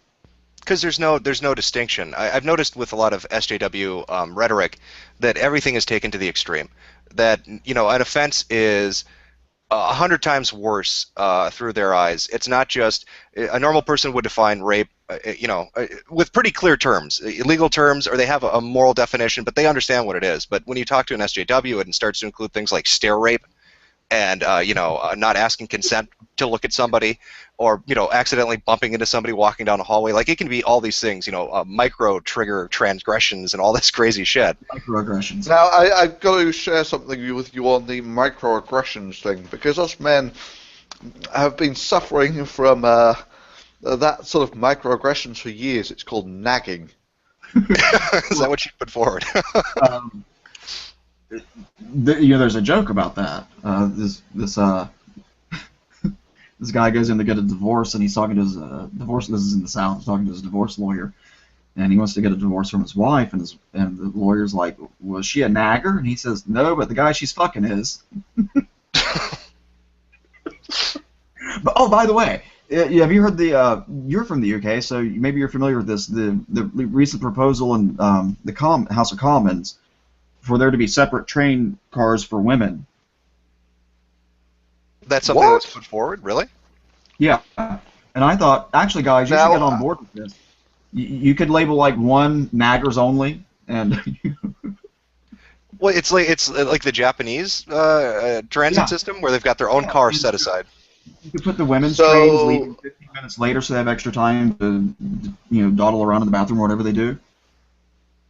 Because there's no distinction. I've noticed with a lot of SJW rhetoric that everything is taken to the extreme. That an offense is 100 times worse through their eyes. It's not just a normal person would define rape, with pretty clear terms, legal terms, or they have a moral definition, but they understand what it is. But when you talk to an SJW, it starts to include things like stare rape, and not asking consent to look at somebody, or accidentally bumping into somebody walking down a hallway. Like, it can be all these things, micro trigger transgressions and all this crazy shit. Microaggressions. Now, I've got to share something with you on the microaggressions thing, because us men have been suffering from that sort of microaggressions for years. It's called nagging. Is that what you put forward? There's a joke about that. This guy goes in to get a divorce, and he's talking to his divorce. This is in the South. He's talking to his divorce lawyer, and he wants to get a divorce from his wife. And the lawyer's like, "Was she a nagger?" And he says, "No, but the guy she's fucking is." But by the way, have you heard you're from the UK, so maybe you're familiar with this. The recent proposal in the House of Commons for there to be separate train cars for women. That's something that's put forward, really? Yeah. And I thought, actually, guys, you should get on board with this. You could label like one naggers only, and well, it's like the Japanese transit system where they've got their own car set aside. You could put the women's trains leaving 15 minutes later, so they have extra time to dawdle around in the bathroom or whatever they do.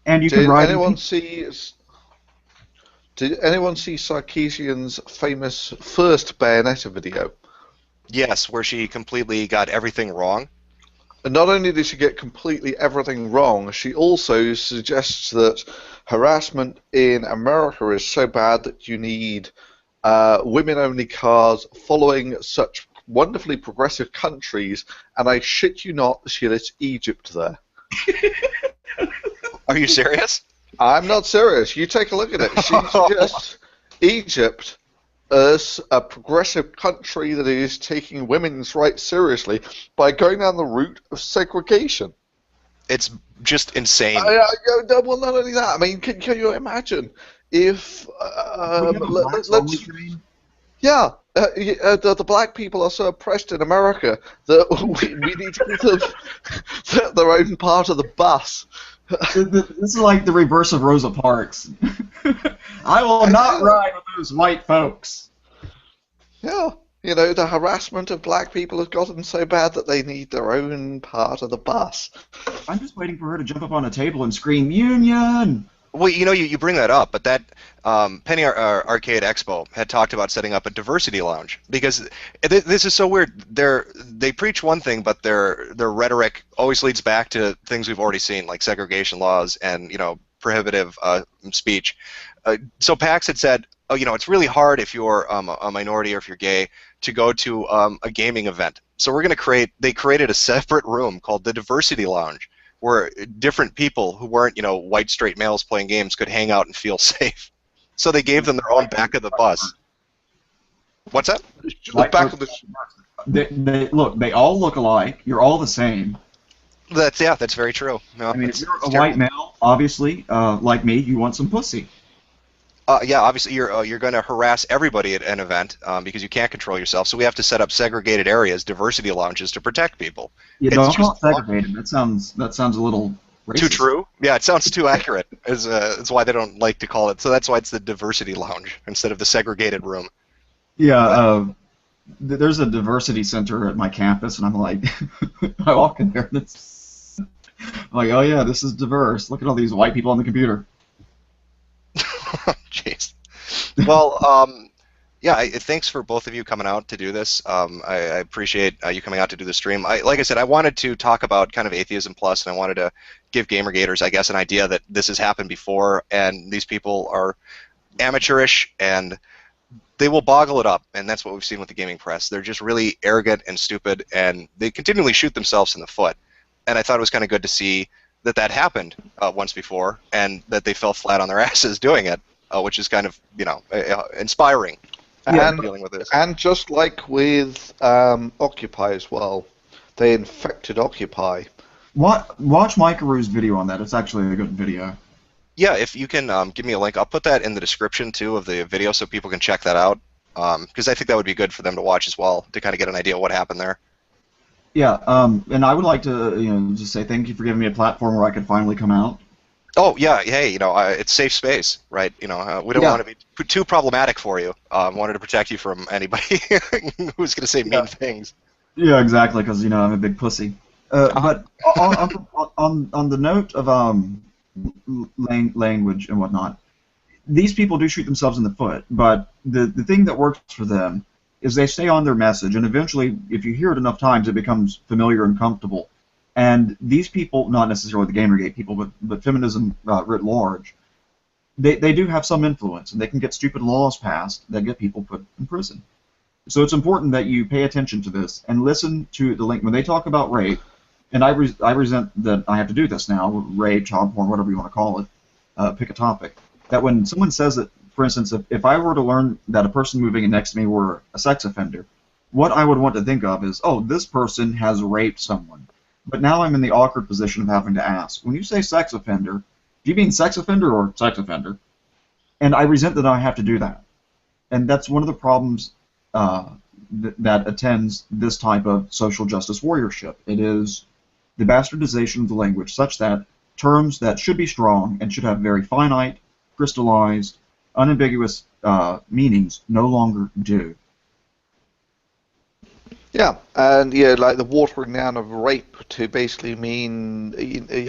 And you can ride. Did anyone see Sarkeesian's famous first Bayonetta video? Yes, where she completely got everything wrong. And not only did she get completely everything wrong, she also suggests that harassment in America is so bad that you need women-only cars following such wonderfully progressive countries, and I shit you not, she lists Egypt there. Are you serious? I'm not serious. You take a look at it. She suggests Egypt as a progressive country that is taking women's rights seriously by going down the route of segregation. It's just insane. Well, not only that. I mean, can you imagine if the black people are so oppressed in America that we need to give them their own part of the bus. This is like the reverse of Rosa Parks. I will not ride with those white folks. Yeah, the harassment of black people has gotten so bad that they need their own part of the bus. I'm just waiting for her to jump up on a table and scream, "Union!" Well, you bring that up, but that Penny Arcade Expo had talked about setting up a diversity lounge, because this is so weird. They preach one thing, but their rhetoric always leads back to things we've already seen, like segregation laws and prohibitive speech. So PAX had said, it's really hard if you're a minority or if you're gay to go to a gaming event. So we're going to they created a separate room called the Diversity Lounge, where different people who weren't, white straight males playing games could hang out and feel safe. So they gave them their own back of the bus. What's that? The back of the. They all look alike. You're all the same. That's very true. No, I mean, if you're a terrible. white male, obviously, like me, you want some pussy. Yeah, obviously you're going to harass everybody at an event because you can't control yourself. So we have to set up segregated areas, diversity lounges, to protect people. You It's don't call just it segregated. That sounds a little racist. too true. Yeah, it sounds too accurate. It's why they don't like to call it. So that's why it's the diversity lounge instead of the segregated room. Yeah, there's a diversity center at my campus, and I'm like, I walk in there, and I'm like, oh yeah, this is diverse. Look at all these white people on the computer. Jeez. Well, yeah, thanks for both of you coming out to do this. I appreciate you coming out to do the stream. Like I said, I wanted to talk about kind of Atheism Plus, and I wanted to give Gamergaters, I guess, an idea that this has happened before, and these people are amateurish, and they will boggle it up, and that's what we've seen with the gaming press. They're just really arrogant and stupid, and they continually shoot themselves in the foot. And I thought it was kind of good to see that happened once before, and that they fell flat on their asses doing it, which is kind of, inspiring. Dealing with this. And just like with Occupy as well, they infected Occupy. Watch Mikeru's video on that. It's actually a good video. Yeah, if you can give me a link, I'll put that in the description too of the video so people can check that out. Because I think that would be good for them to watch as well to kind of get an idea of what happened there. Yeah, and I would like to, just say thank you for giving me a platform where I could finally come out. Oh yeah, hey, it's safe space, right? We don't want to be too problematic for you. Wanted to protect you from anybody who's going to say mean things. Yeah, exactly, because I'm a big pussy. But on the note of language and whatnot, these people do shoot themselves in the foot. But the thing that works for them is they stay on their message, and eventually, if you hear it enough times, it becomes familiar and comfortable. And these people, not necessarily the Gamergate people, but feminism writ large, they do have some influence, and they can get stupid laws passed that get people put in prison. So it's important that you pay attention to this and listen to the link. When they talk about rape, and I resent that I have to do this now, rape, child porn, whatever you want to call it, pick a topic, that when someone says that, for instance, if I were to learn that a person moving in next to me were a sex offender, what I would want to think of is, oh, this person has raped someone. But now I'm in the awkward position of having to ask, when you say sex offender, do you mean sex offender or sex offender? And I resent that I have to do that. And that's one of the problems that attends this type of social justice warriorship. It is the bastardization of the language such that terms that should be strong and should have very finite, crystallized, unambiguous meanings no longer do. Yeah, and like the watering down of rape to basically mean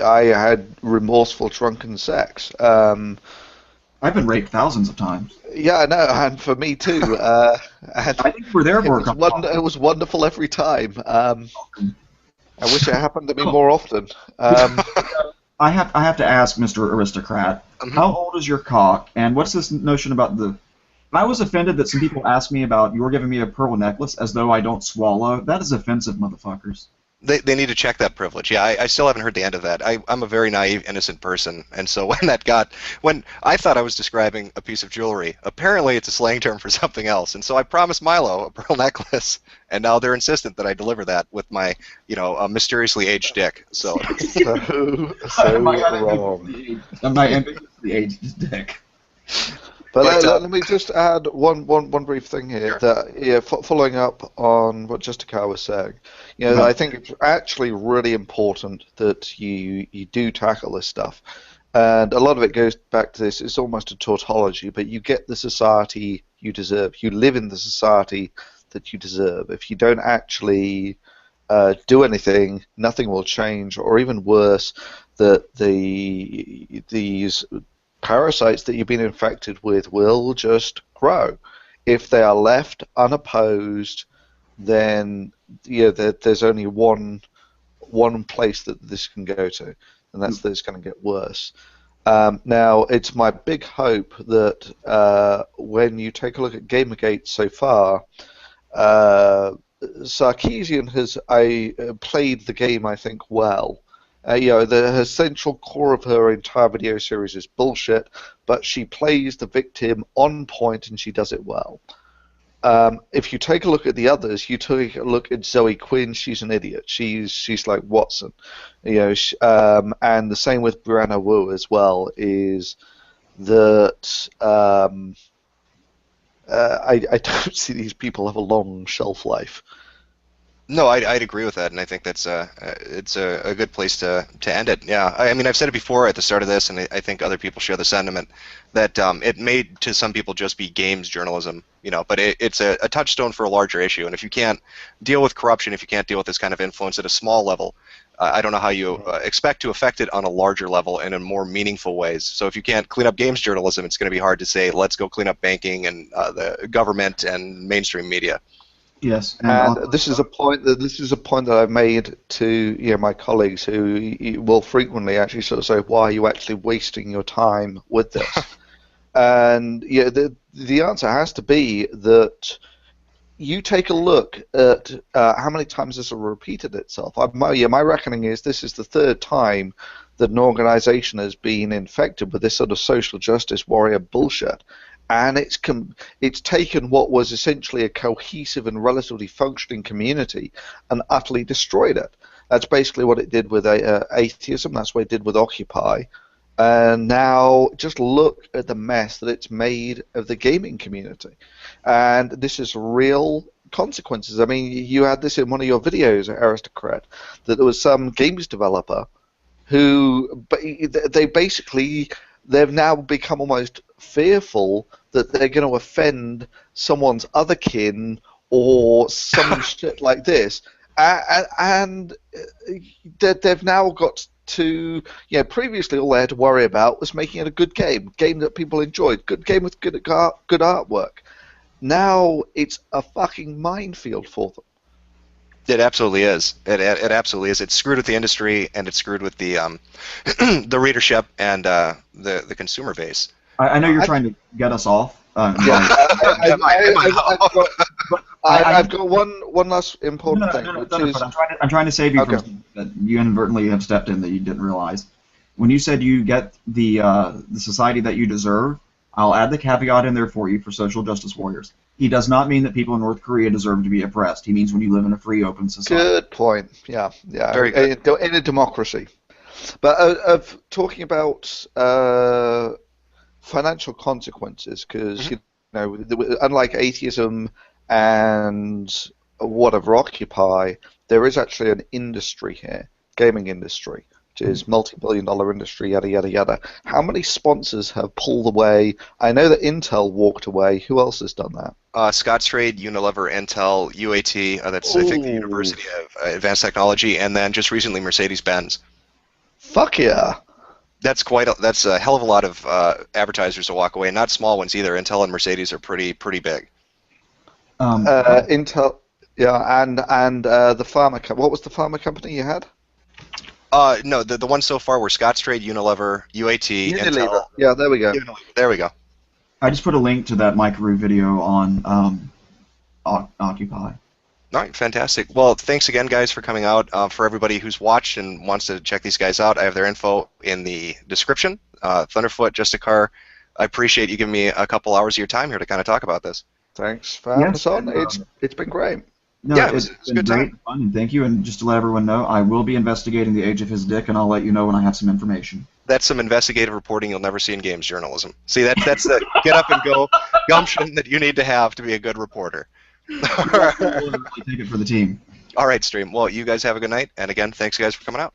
I had remorseful drunken sex. I've been raped thousands of times. Yeah, I know, and for me too. I think we're there for it was wonderful every time. I wish it happened to me more often. I have to ask, Mr. Aristocrat, how old is your cock, and what's this notion about the... I was offended that some people asked me about, you're giving me a pearl necklace as though I don't swallow. That is offensive, motherfuckers. They need to check that privilege. Yeah, I still haven't heard the end of that. I'm a very naive, innocent person, and so when I thought I was describing a piece of jewelry, apparently it's a slang term for something else, and so I promised Milo a pearl necklace, and now they're insistent that I deliver that with my, mysteriously aged dick. So wrong. My ambiguously aged dick. But let me just add one brief thing here. That following up on what Justica was saying, I think it's actually really important that you do tackle this stuff, and a lot of it goes back to this. It's almost a tautology, but you get the society you deserve. You live in the society that you deserve. If you don't actually do anything, nothing will change, or even worse, that these parasites that you've been infected with will just grow. If they are left unopposed, then there's only one place that this can go to, and that's that it's going to get worse. Now, it's my big hope that when you take a look at Gamergate so far, Sarkeesian has played the game, I think, well. The central core of her entire video series is bullshit, but she plays the victim on point and she does it well. If you take a look at the others, you take a look at Zoe Quinn. She's an idiot. She's like Watson, and the same with Brianna Wu as well. Is that I don't see these people have a long shelf life. No, I'd agree with that, and I think that's it's a good place to end it. Yeah, I mean, I've said it before at the start of this, and I think other people share the sentiment that it may to some people just be games journalism, but it's a touchstone for a larger issue. And if you can't deal with corruption, if you can't deal with this kind of influence at a small level, I don't know how you expect to affect it on a larger level and in more meaningful ways. So if you can't clean up games journalism, it's going to be hard to say, let's go clean up banking and the government and mainstream media. Yes, and this is a point that I've made to my colleagues who will frequently actually sort of say, "Why are you actually wasting your time with this?" And the answer has to be that you take a look at how many times this has repeated itself. My reckoning is this is the third time that an organization has been infected with this sort of social justice warrior bullshit. And it's taken what was essentially a cohesive and relatively functioning community and utterly destroyed it. That's basically what it did with atheism. That's what it did with Occupy. And now just look at the mess that it's made of the gaming community. And this is real consequences. I mean, you had this in one of your videos, Aristocrat, that there was some games developer who they've now become almost fearful that they're going to offend someone's other kin or some shit like this, and they've now got to, previously all they had to worry about was making it a good game that people enjoyed, good game with good artwork. Now it's a fucking minefield for them. It absolutely is. It absolutely is. It's screwed with the industry, and it's screwed with the the readership and the consumer base. I know you're trying to get us off. I've got one last important thing. I'm trying to save you from something that you inadvertently have stepped in that you didn't realize. When you said you get the society that you deserve, I'll add the caveat in there for you for social justice warriors. He does not mean that people in North Korea deserve to be oppressed. He means when you live in a free, open society. Good point. Yeah. Very good. In a democracy. But of talking about financial consequences, because unlike atheism and whatever Occupy, there is actually an industry here, gaming industry, which is multi-billion-dollar industry, yada yada yada. How many sponsors have pulled away? I know that Intel walked away. Who else has done that? Scottrade, Unilever, Intel, UAT. That's I think the University of Advanced Technology, and then just recently Mercedes-Benz. Fuck yeah. That's a hell of a lot of advertisers to walk away. Not small ones either. Intel and Mercedes are pretty big. Intel, yeah, and the pharma. What was the pharma company you had? No, the ones so far were Scottrade, Unilever, UAT, Intel. Yeah, there we go. There we go. I just put a link to that Mike Rue video on Occupy. All right, fantastic. Well, thanks again, guys, for coming out. For everybody who's watched and wants to check these guys out, I have their info in the description. Thunderfoot, Justicar, I appreciate you giving me a couple hours of your time here to kind of talk about this. Thanks for having us on. It's been great. No, yeah, it's been good great fun, and thank you. And just to let everyone know, I will be investigating the age of his dick, and I'll let you know when I have some information. That's some investigative reporting you'll never see in games journalism. See, that's the get up and go gumption that you need to have to be a good reporter. Take it for the team. All right, Stream. Well, you guys have a good night, and again, thanks guys for coming out.